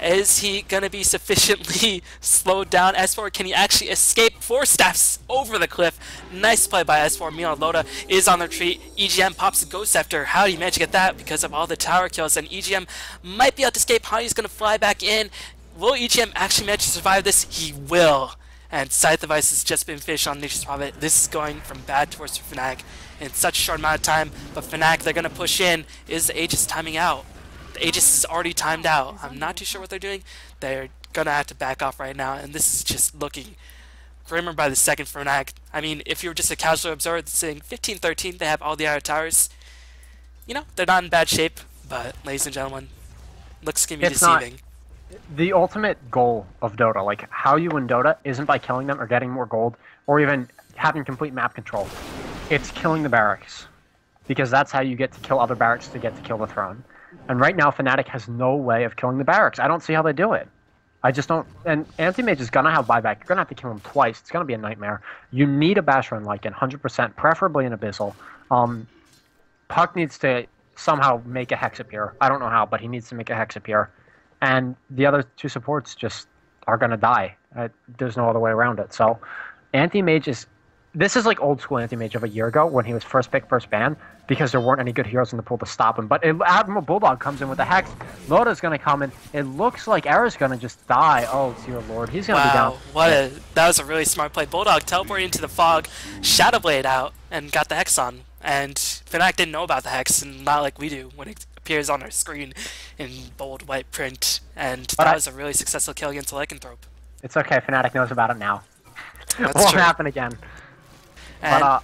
Speaker 1: Is he going to be sufficiently slowed down? S4, can he actually escape? 4 steps over the cliff. Nice play by S4. Meanwhile, Loda is on the retreat. EGM pops a Ghost Scepter. How do you manage to get that? Because of all the tower kills. And EGM might be able to escape. Honey's going to fly back in. Will EGM actually manage to survive this? He will. And Scythe Device has just been finished on Nature's Prophet. This is going from bad to worse for Fnatic in such a short amount of time. But Fnatic, they're going to push in. Is the Aegis timing out? The Aegis is already timed out. I'm not too sure what they're doing. They're going to have to back off right now. And this is just looking grimmer by the second for Fnatic. I mean, if you were just a casual observer saying 15-13, they have all the outer towers. You know, they're not in bad shape. But, ladies and gentlemen, looks going to be deceiving.
Speaker 2: the ultimate goal of Dota, like how you win Dota, isn't by killing them or getting more gold or even having complete map control. It's killing the barracks, because that's how you get to kill other barracks to get to kill the throne. And right now, Fnatic has no way of killing the barracks. I don't see how they do it. I just don't. And Anti-Mage is gonna have buyback. You're gonna have to kill him twice. It's gonna be a nightmare. You need a Basher and Lycan, 100%, preferably an Abyssal. Puck needs to somehow make a Hex appear. I don't know how, but he needs to make a Hex appear. And the other two supports just are gonna die. There's no other way around it. So, Anti-Mage is. This is like old school Anti-Mage of a year ago when he was first pick, first ban, because there weren't any good heroes in the pool to stop him. But Admiral Bulldog comes in with the Hex. Loda's going to come in. It looks like Era's going to just die. Oh, dear lord. He's going to be down.
Speaker 1: Wow, that was a really smart play. Bulldog teleported into the fog, Shadowblade out, and got the Hex on. And Fnatic didn't know about the Hex, and not like we do when it appears on our screen in bold white print. And that was a really successful kill against Lycanthrope.
Speaker 2: It's okay. Fnatic knows about it now.
Speaker 1: It
Speaker 2: won't happen again. But,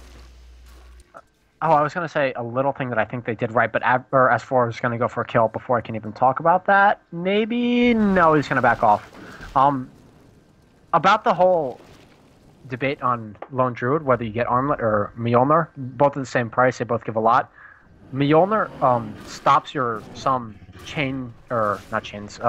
Speaker 2: I was going to say a little thing that I think they did right, but S4 is going to go for a kill before I can even talk about that. Maybe? No, he's going to back off. About the whole debate on Lone Druid, whether you get Armlet or Mjolnir, both at the same price, they both give a lot. Mjolnir stops some chain, or not chains,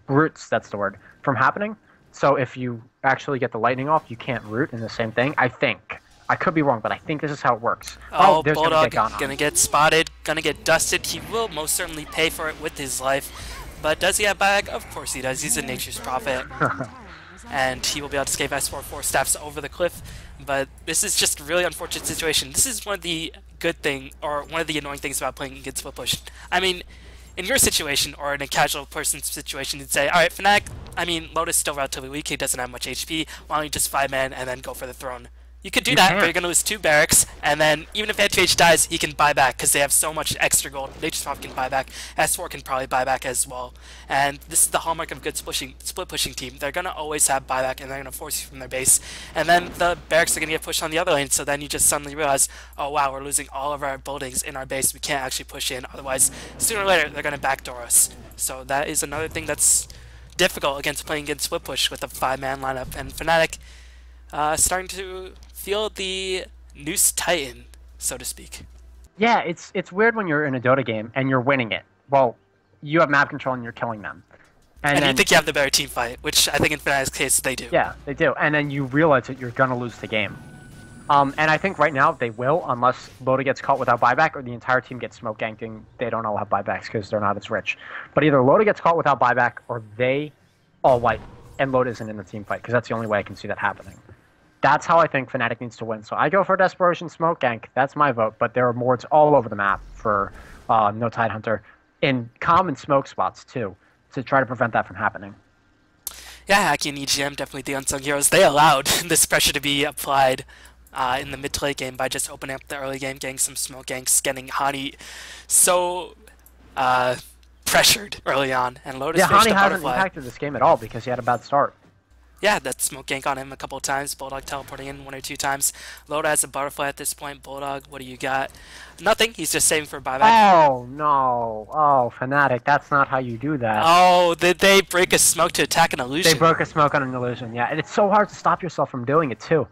Speaker 2: roots, that's the word, from happening. So if you actually get the lightning off, you can't root in the same thing. I think. I could be wrong, but I think this is how it works.
Speaker 1: Oh, there's Bulldog gonna get spotted, gonna get dusted. He will most certainly pay for it with his life. But does he have buyback? Of course he does. He's a nature's prophet. And he will be able to escape S4 4 staffs over the cliff. But this is just a really unfortunate situation. This is one of the one of the annoying things about playing against split push. I mean, in your situation, or in a casual person's situation, you'd say, alright, Fnatic, Loda's still relatively weak, he doesn't have much HP, why don't you just 5-man and then go for the throne? You could do that, but you're going to lose 2 barracks, and then even if Anti-Mage dies, he can buy back, because they have so much extra gold. Nature's Prophet can buy back, S4 can probably buy back as well. And this is the hallmark of a good split pushing team. They're going to always have buyback, and they're going to force you from their base. And then the barracks are going to get pushed on the other lane, so then you just suddenly realize, oh wow, we're losing all of our buildings in our base, we can't actually push in, otherwise, sooner or later, they're going to backdoor us. So that is another thing that's difficult against playing against split push with a 5-man lineup, and Fnatic starting to feel the noose tighten, so to speak.
Speaker 2: Yeah, it's weird when you're in a Dota game and you're winning it. Well, you have map control and you're killing them.
Speaker 1: And you think you have the better team fight, which I think in Fnatic's case they do.
Speaker 2: Yeah, they do. And then you realize that you're going to lose the game. And I think right now they will, unless Loda gets caught without buyback or the entire team gets smoke ganked and they don't all have buybacks because they're not as rich. But either Loda gets caught without buyback or they all wipe and Loda isn't in the team fight, because that's the only way I can see that happening. That's how I think Fnatic needs to win. So I go for Desperation Smoke Gank. That's my vote. But there are wards all over the map for no Tidehunter in common smoke spots, too, to try to prevent that from happening.
Speaker 1: Yeah, Haki and EGM, definitely the unsung heroes. They allowed this pressure to be applied in the mid to late game by just opening up the early game, getting some smoke ganks, getting Hani so pressured early on. And Lotus
Speaker 2: Hani hasn't impacted this game at all because he had a bad start.
Speaker 1: Yeah, that smoke gank on him a couple of times. Bulldog teleporting in 1 or 2 times. Loda has a butterfly at this point. Bulldog, what do you got? Nothing. He's just saving for a buyback.
Speaker 2: Oh, no. Oh, Fnatic, that's not how you do that.
Speaker 1: Oh, did they break a smoke to attack an illusion?
Speaker 2: They broke a smoke on an illusion, yeah. And it's so hard to stop yourself from doing it, too.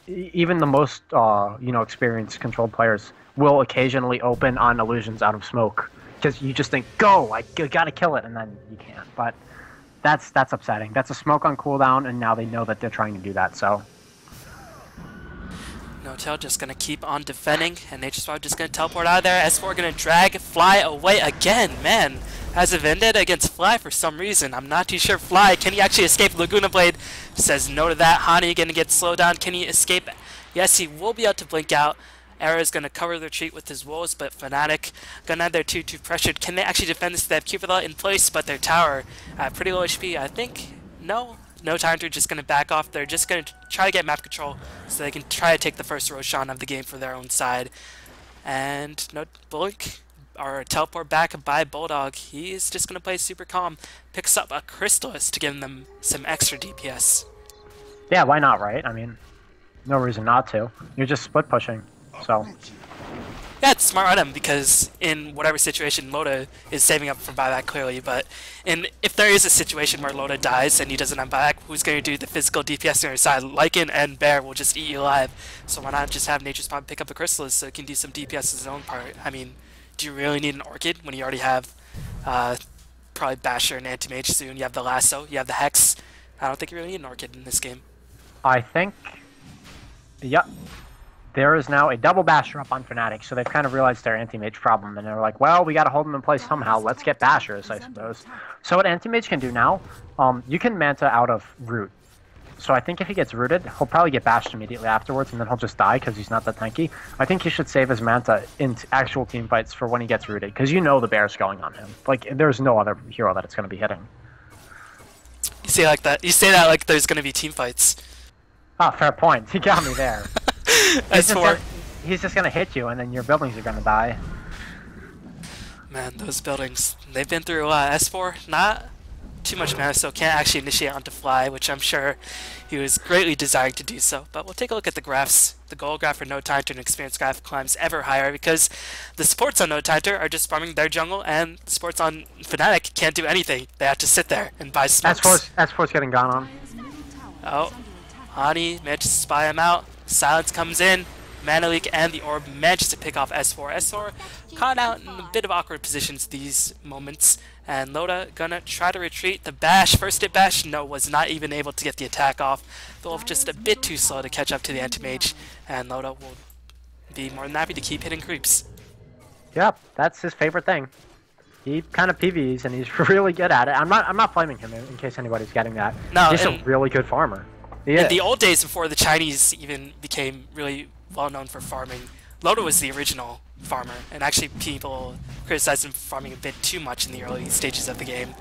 Speaker 2: Even the most, experienced controlled players will occasionally open on illusions out of smoke. Because you just think, go, I gotta kill it, and then you can't. But that's upsetting. That's a smoke on cooldown, and now they know that they're trying to do that, so.
Speaker 1: No-Tail just gonna keep on defending, and Nature's Prophet just gonna teleport out of there. S4 gonna drag Fly away again. Man, has a vendetta against Fly for some reason. I'm not too sure. Fly, can he actually escape? Laguna Blade says no to that. Hani gonna get slowed down. Can he escape? Yes, he will be able to blink out. Era is going to cover the retreat with his wolves, but Fnatic gonna have their 2-2 pressured. Can they actually defend this? They have Cupid in place, but their tower pretty low HP. I think no Tidehunter just going to back off. They're just going to try to get map control so they can try to take the first Roshan of the game for their own side. And no blink or teleport back by Bulldog. He's just going to play super calm. Picks up a Crystallis to give them some extra DPS.
Speaker 2: Yeah, why not, right? I mean, no reason not to. You're just split pushing. So.
Speaker 1: Yeah, it's smart on him because in whatever situation, Loda is saving up for buyback clearly, but if there is a situation where Loda dies and he doesn't have buyback, who's going to do the physical DPS on your side? Lycan and Bear will just eat you alive, so why not just have Nature's Spawn pick up a Chrysalis so it can do some DPS as his own part? I mean, do you really need an Orchid when you already have probably Basher and Anti-Mage soon? You have the Lasso, you have the Hex. I don't think you really need an Orchid in this game.
Speaker 2: I think, yep. There is now a double Basher up on Fnatic, so they've kind of realized their Anti-Mage problem, and they're like, well, we gotta hold them in place somehow, let's get Bashers, I suppose. So what Anti-Mage can do now, you can Manta out of Root. So I think if he gets rooted, he'll probably get bashed immediately afterwards, and then he'll just die because he's not that tanky. I think he should save his Manta in actual team fights for when he gets rooted, because you know the bear's going on him. Like, there's no other hero that it's going to be hitting.
Speaker 1: You say like that. You say that like there's going to be team fights.
Speaker 2: Ah, fair point. He got me there.
Speaker 1: S4.
Speaker 2: He's just going to hit you, and then your buildings are going to die.
Speaker 1: Man, those buildings, they've been through a lot. S4, not too much mana, so can't actually initiate onto Fly, which I'm sure he was greatly desiring to do so. But we'll take a look at the graphs. The goal graph for Tidehunter and experience graph climbs ever higher because the supports on Tidehunter are just farming their jungle, and the supports on Fnatic can't do anything. They have to sit there and buy smokes.
Speaker 2: S4's getting gone on.
Speaker 1: Oh, Hani manages to spy him out. Silence comes in. Mana Leak and the Orb manages to pick off S4. S4 caught out in a bit of awkward positions these moments, and Loda gonna try to retreat. The bash, first hit bash, no, was not even able to get the attack off. The Wolf just a bit too slow to catch up to the Anti-Mage, and Loda will be more than happy to keep hitting creeps.
Speaker 2: Yep, that's his favorite thing. He kind of PvEs, and he's really good at it. I'm not blaming him in case anybody's getting that.
Speaker 1: No,
Speaker 2: he's a really good farmer.
Speaker 1: In the old days before the Chinese even became really well known for farming, Loda was the original farmer, and actually people criticized him for farming a bit too much in the early stages of the game,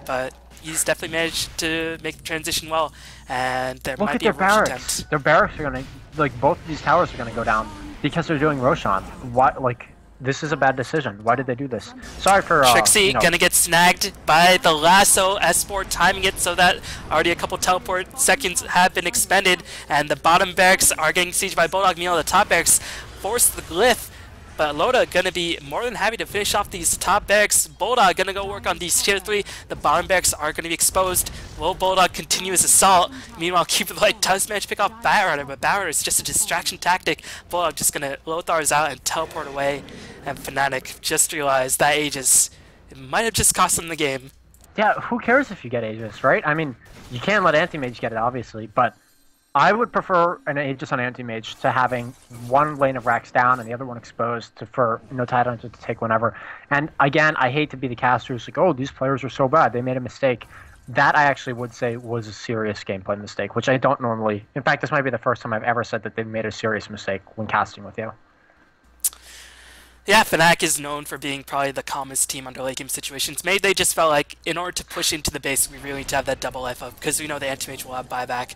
Speaker 1: but he's definitely managed to make the transition well, and there might be a Rosh attempt.
Speaker 2: Their barracks are gonna, like, both of these towers are gonna go down because they're doing Roshan. What, like, this is a bad decision. Why did they do this? Sorry for
Speaker 1: Trixie gonna get snagged by the lasso. S4 timing it so that already a couple teleport seconds have been expended, and the bottom barracks are getting sieged by Bulldog. Meanwhile, the top barracks force the glyph, but Loda gonna be more than happy to finish off these top barracks. Bulldog gonna go work on these tier 3. The bottom barracks are gonna be exposed. Will Bulldog continue his assault? Meanwhile, Cupid Light does manage to pick off Batrunner, but Batrunner is just a distraction tactic. Bulldog just gonna Lothar's out and teleport away, and Fnatic just realized that Aegis, it might have just cost them the game.
Speaker 2: Yeah, who cares if you get Aegis, right? I mean, you can't let Anti-Mage get it, obviously, but I would prefer an Aegis on Anti-Mage to having one lane of racks down and the other one exposed for Tidehunter to take whenever. And again, I hate to be the caster who's like, oh, these players are so bad, they made a mistake. That I actually would say was a serious gameplay mistake, which I don't normally... In fact, this might be the first time I've ever said that they've made a serious mistake when casting with you.
Speaker 1: Yeah, Fnatic is known for being probably the calmest team under late game situations. Maybe they just felt like in order to push into the base, we really need to have that double life up, because we know the Anti-Mage will have buyback.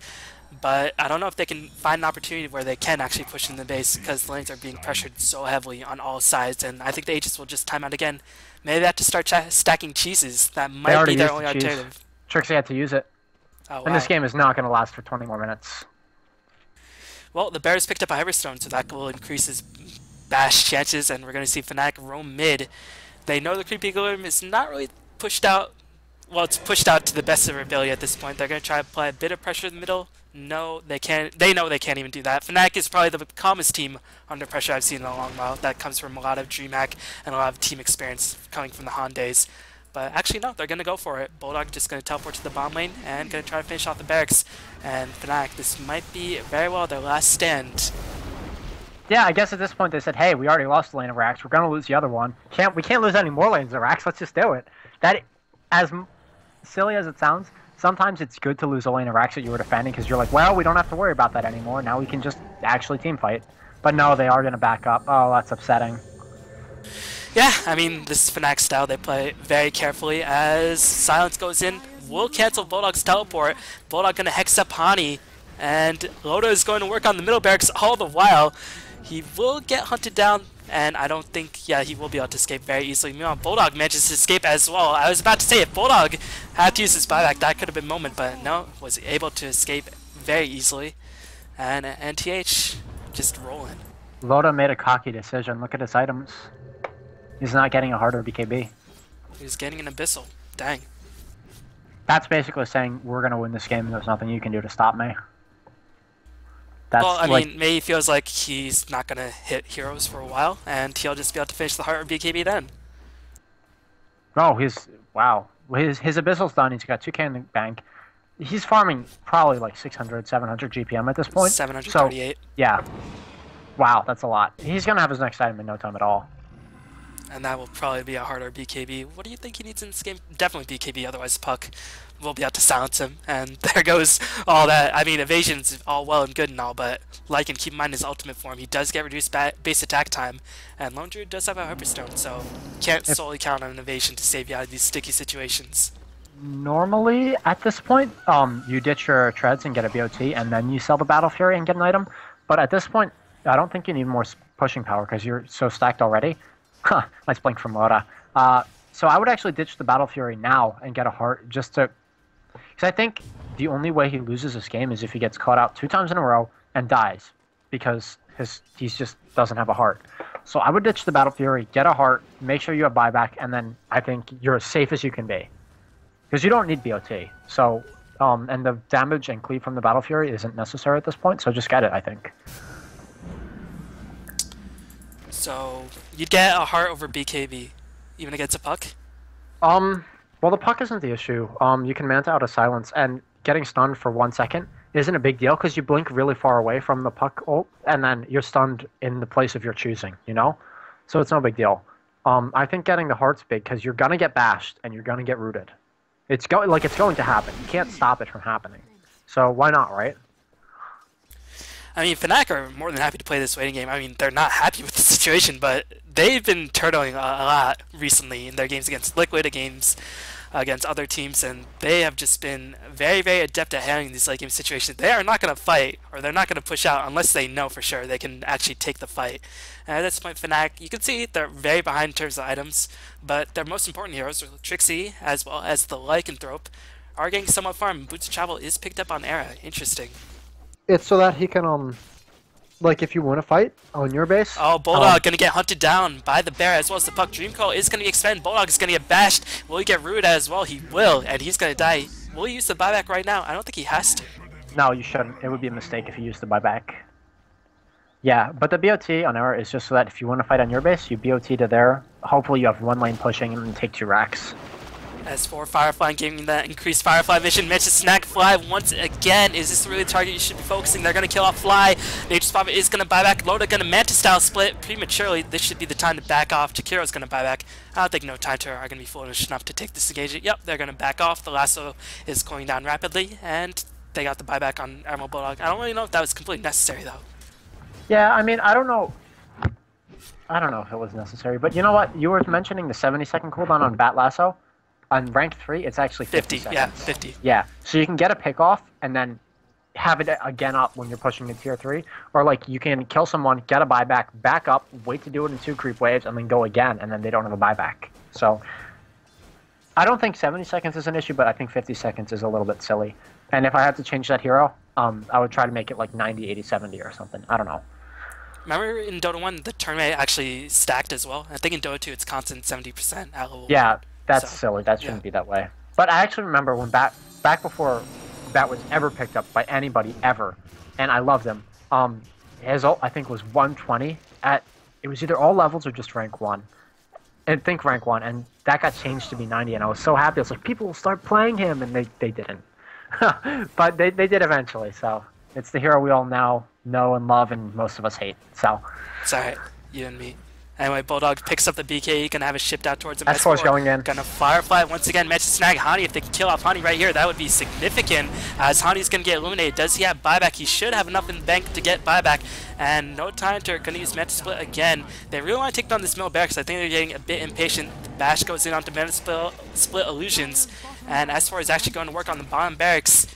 Speaker 1: But I don't know if they can find an opportunity where they can actually push in the base, because the lanes are being pressured so heavily on all sides, and I think the Aegis will just time out again. Maybe they have to start stacking cheeses. That might be their only alternative.
Speaker 2: Trixie had to use it.
Speaker 1: Oh, wow.
Speaker 2: And this game is not going to last for 20 more minutes.
Speaker 1: Well, the Bears picked up a Hyperstone, so that will increase his bash chances, and we're going to see Fnatic roam mid. They know the Creepy Golem is not really pushed out. Well, it's pushed out to the best of their ability at this point. They're going to try to apply a bit of pressure in the middle. No, they can't. They know they can't even do that. Fnatic is probably the calmest team under pressure I've seen in a long while. That comes from a lot of Dreamhack and a lot of team experience coming from the Han days. But actually, no, they're going to go for it. Bulldog just going to teleport to the bottom lane and going to try to finish off the barracks. And Fnatic, this might be very well their last stand.
Speaker 2: Yeah, I guess at this point they said, hey, we already lost the lane of racks. We're going to lose the other one. We can't lose any more lanes of racks. Let's just do it. That, as silly as it sounds, sometimes it's good to lose a lane of racks that you were defending because you're like, well, we don't have to worry about that anymore. Now we can just actually team fight. But no, they are going to back up. Oh, that's upsetting.
Speaker 1: Yeah, I mean, this is Fnatic style. They play very carefully as Silence goes in. Will cancel Bulldog's teleport. Bulldog going to hex up Hani. And Loda is going to work on the middle barracks all the while. He will get hunted down. And I don't think, yeah, he will be able to escape very easily. Meanwhile, Bulldog manages to escape as well. I was about to say, if Bulldog had to use his buyback, that could have been a moment. But no, was able to escape very easily. And NTH just rolling.
Speaker 2: Loda made a cocky decision. Look at his items. He's not getting a harder BKB.
Speaker 1: He's getting an Abyssal. Dang.
Speaker 2: That's basically saying we're going to win this game and there's nothing you can do to stop me. That's
Speaker 1: well, I mean, maybe he feels like he's not going to hit heroes for a while, and he'll just be able to finish the harder BKB then.
Speaker 2: Oh, wow. His Abyssal's done. He's got 2k in the bank. He's farming probably like 600, 700 GPM at this point.
Speaker 1: 738.
Speaker 2: So, yeah. Wow, that's a lot. He's going to have his next item in no time at all.
Speaker 1: And that will probably be a harder BKB. What do you think he needs in this game? Definitely BKB, otherwise Puck will be able to silence him. And there goes all that. I mean, evasion's all well and good and all, but Lycan, keep in mind his ultimate form. He does get reduced base attack time, and Lone Druid does have a Hyperstone, so can't solely count on an evasion to save you out of these sticky situations.
Speaker 2: Normally, at this point, you ditch your treads and get a BOT, and then you sell the Battle Fury and get an item. But at this point, I don't think you need more pushing power because you're so stacked already. Huh, nice blink from Loda. So I would actually ditch the Battle Fury now and get a heart just to... Because I think the only way he loses this game is if he gets caught out 2 times in a row and dies because he just doesn't have a heart. So I would ditch the Battle Fury, get a heart, make sure you have buyback, and then I think you're as safe as you can be. Because you don't need BOT. So, and the damage and cleave from the Battle Fury isn't necessary at this point, so just get it, I think.
Speaker 1: So, you'd get a heart over BKB, even against a Puck?
Speaker 2: Well, the Puck isn't the issue. You can Manta out of silence, and getting stunned for 1 second isn't a big deal, because you blink really far away from the Puck ult, and then you're stunned in the place of your choosing, you know? So it's no big deal. I think getting the heart's big, because you're gonna get bashed, and you're gonna get rooted. It's going to happen. You can't stop it from happening. So why not, right?
Speaker 1: I mean, Fnatic are more than happy to play this waiting game. I mean, they're not happy with the situation, but they've been turtling a lot recently in their games against Liquid, games against other teams, and they have just been very, very adept at handling these late game situations. They are not going to fight, or they're not going to push out unless they know for sure they can actually take the fight. And at this point, Fnatic, you can see they're very behind in terms of items, but their most important heroes, Trixie, as well as the Lycanthrope, are getting somewhat farmed. Boots of Travel is picked up on Era. Interesting.
Speaker 2: It's so that he can, like, if you want to fight on your base...
Speaker 1: Oh, Bulldog gonna get hunted down by the bear as well as the Puck. Dream Coil is gonna be expended. Bulldog is gonna get bashed. Will he get rooted as well? He will, and he's gonna die. Will he use the buyback right now? I don't think he has to.
Speaker 2: No, you shouldn't. It would be a mistake if you used the buyback. Yeah, but the BOT on Era is just so that if you want to fight on your base, you BOT to there. Hopefully you have 1 lane pushing and take 2 racks.
Speaker 1: As for Firefly giving that increased Firefly vision, Mitch is snag Fly once again. Is this really the target you should be focusing? They're going to kill off Fly. Nature's Prophet is going to buy back. Loda going to Manta style split prematurely. This should be the time to back off. Jakiro's going to buy back. I don't think No Tidehunter are going to be foolish enough to take this engagement. Yep, they're going to back off. The lasso is going down rapidly, and they got the buyback on Admiral Bulldog. I don't really know if that was completely necessary, though.
Speaker 2: Yeah, I mean, I don't know if it was necessary, but you know what? You were mentioning the 70-second cooldown on Bat Lasso. On ranked 3, it's actually 50 seconds.
Speaker 1: Yeah, 50.
Speaker 2: Yeah, so you can get a pick off and then have it again up when you're pushing to tier 3. Or, like, you can kill someone, get a buyback, back up, wait to do it in 2 creep waves, and then go again, and then they don't have a buyback. So, I don't think 70 seconds is an issue, but I think 50 seconds is a little bit silly. And if I had to change that hero, I would try to make it like 90, 80, 70 or something. I don't know.
Speaker 1: Remember in Dota 1, the turn rate actually stacked as well? I think in Dota 2, it's constant 70% at level 1.
Speaker 2: Yeah. That's silly. That shouldn't be that way. But I actually remember when back before Bat was ever picked up by anybody ever, and I loved him. His ult I think was 120 at it was either all levels or just rank 1. I think rank 1, and that got changed to be 90, and I was so happy. I was like, people will start playing him, and they didn't. But they did eventually. So it's the hero we all now know and love, and most of us hate. So
Speaker 1: it's alright, you and me. Anyway, Bulldog picks up the BK, gonna have it shipped out towards him.
Speaker 2: S4's going in.
Speaker 1: Gonna Firefly once again, match to snag Hani. If they can kill off Hani right here, that would be significant, as Hani's gonna get eliminated. Does he have buyback? He should have enough in the bank to get buyback, and No Tidehunter gonna use Meta Split again. They really want to take down this middle barracks. I think they're getting a bit impatient. The bash goes in onto Meta Split illusions, and S4 is actually going to work on the bottom barracks.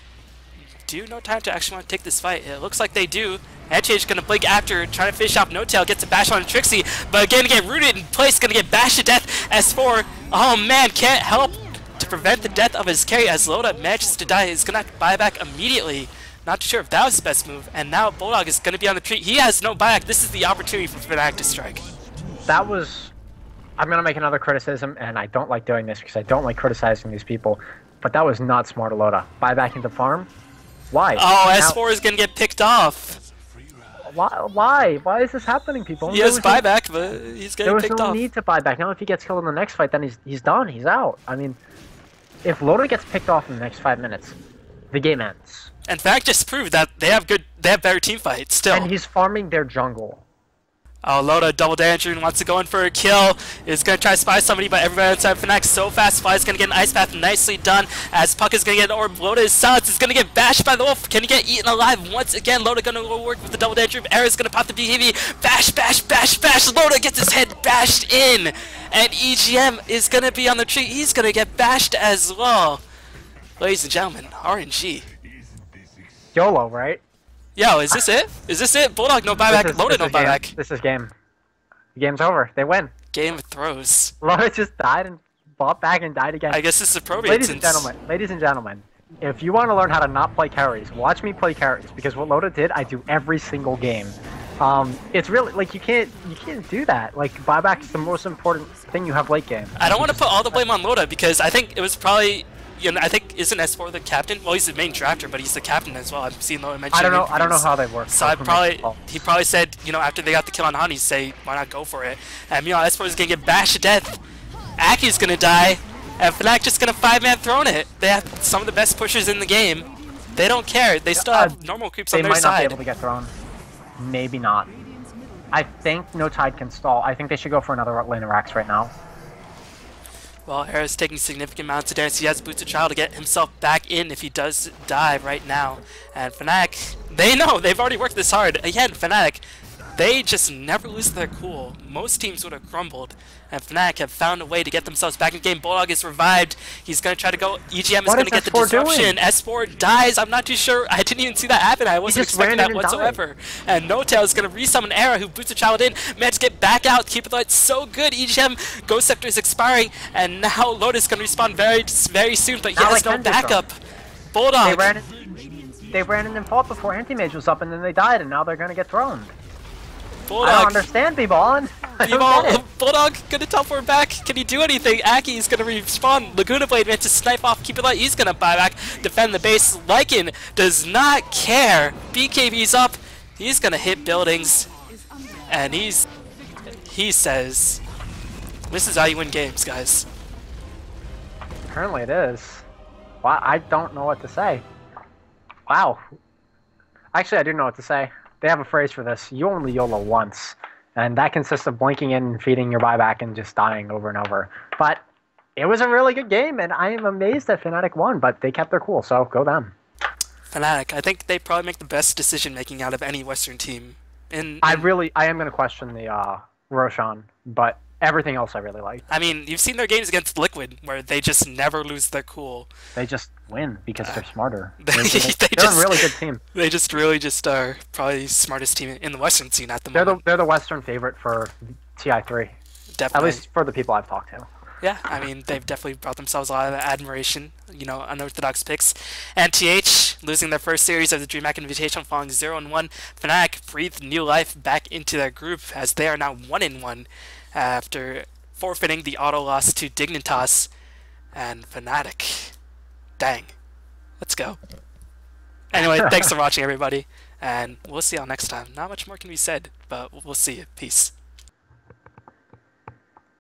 Speaker 1: Do No Tidehunter actually want to take this fight? It looks like they do. Edge gonna blink after, trying to finish off No Tail, gets a bash on Trixie, but again get rooted in place, gonna get bashed to death. S4, oh man, can't help to prevent the death of his carry as Loda manages to die. He's gonna have to buy back immediately. Not too sure if that was the best move. And now Bulldog is going to be on the tree. He has no buyback. This is the opportunity for Fnatic to strike.
Speaker 2: That was... I'm going to make another criticism, and I don't like doing this because I don't like criticizing these people, but that was not smart of Loda. Buyback into farm? Why?
Speaker 1: Oh, S4 is going to get picked off.
Speaker 2: Why? Why is this happening, people?
Speaker 1: He has buyback, but he's getting picked off.
Speaker 2: There was no need to buy back. Now if he gets killed in the next fight, then he's done. He's out. I mean, if Loda gets picked off in the next 5 minutes, the game ends.
Speaker 1: In fact, just proved that they have better team fights still.
Speaker 2: And he's farming their jungle.
Speaker 1: Oh, Loda double dancing, wants to go in for a kill. Is going to try to spy somebody, but everybody outside Fnatic so fast. Fly is going to get an ice path, nicely done. As Puck is going to get an orb, Loda is silenced, is going to get bashed by the wolf. Can he get eaten alive once again? Loda going to go work with the double dance. Era is going to pop the BKB. Bash, bash, bash, bash. Loda gets his head bashed in. And EGM is going to be on the tree. He's going to get bashed as well. Ladies and gentlemen, RNG.
Speaker 2: YOLO, right?
Speaker 1: Yo, is this it? Is this it? Bulldog no buyback, Loda no buyback.
Speaker 2: This is game. The game's over. They win.
Speaker 1: Game of throws.
Speaker 2: Loda just died and bought back and died again.
Speaker 1: I guess this is appropriate.
Speaker 2: Ladies and gentlemen, if you want to learn how to not play carries, watch me play carries, because what Loda did, I do every single game. It's really like you can't do that. Like buyback is the most important thing you have late game.
Speaker 1: I don't want to put all the blame on Loda because I think it was probably. You know, I think isn't S4 the captain? Well, he's the main drafter, but he's the captain as well. I've seen Loda mention.
Speaker 2: I don't know how they work.
Speaker 1: So he probably said, you know, after they got the kill on Honey, say why not go for it? And you know, S4 is gonna get bashed to death. Aki's gonna die, and Fnatic just gonna 5-man throne it. They have some of the best pushers in the game. They don't care. They still have normal creeps on their side.
Speaker 2: They might not be able to get thrown. Maybe not. I think no Tide can stall. I think they should go for another lane of racks right now.
Speaker 1: Well, Era's taking significant amounts of damage. He has Boots of Trial to get himself back in if he does die right now. And Fnatic, they know, they've already worked this hard. Again, Fnatic, they just never lose their cool. Most teams would have crumbled. And Fnatic have found a way to get themselves back in the game. Bulldog is revived. He's going to try to go. EGM is going to get the disruption. S4 dies. I'm not too sure. I didn't even see that happen. I wasn't expecting that whatsoever. And No-Tail is going to resummon Era, who boots a child in. Managed to get back out. Keep it light. So good. EGM Ghost Scepter is expiring. And now Lotus is going to respawn very soon. But he has no backup. Bulldog.
Speaker 2: They ran in and fought before Anti-Mage was up, and then they died, and now they're going to get thrown.
Speaker 1: Bulldog.
Speaker 2: I don't understand, B-Ball.
Speaker 1: Bulldog gonna teleport back. Can he do anything? Aki's gonna respawn. Laguna Blade meant to snipe off. Keep it light. He's gonna buy back. Defend the base. Lycan does not care. BKB's up. He's gonna hit buildings. And he says, this is how you win games, guys.
Speaker 2: Apparently it is. Well, I don't know what to say. Wow. Actually, I do know what to say. They have a phrase for this. You only YOLO once. And that consists of blinking in and feeding your buyback and just dying over and over. But it was a really good game, and I am amazed that Fnatic won, but they kept their cool, so go them.
Speaker 1: Fnatic, I think they probably make the best decision-making out of any Western team.
Speaker 2: I am going to question the Roshan, but everything else I really like.
Speaker 1: I mean, you've seen their games against Liquid, where they just never lose their cool.
Speaker 2: They just win because they're smarter.
Speaker 1: They're
Speaker 2: a really good team.
Speaker 1: They just really are probably the smartest team in the Western scene at the moment.
Speaker 2: They're the Western favorite for TI3.
Speaker 1: Definitely.
Speaker 2: At least for the people I've talked to.
Speaker 1: Yeah, I mean, they've definitely brought themselves a lot of admiration, you know, unorthodox picks. And TH, losing their first series of the Dreamhack Invitational, falling 0-1. Fnatic breathed new life back into their group as they are now 1-1 after forfeiting the auto loss to Dignitas. And Fnatic, dang, let's go. Anyway, thanks for watching, everybody, and we'll see y'all next time. Not much more can be said, but we'll see you. Peace.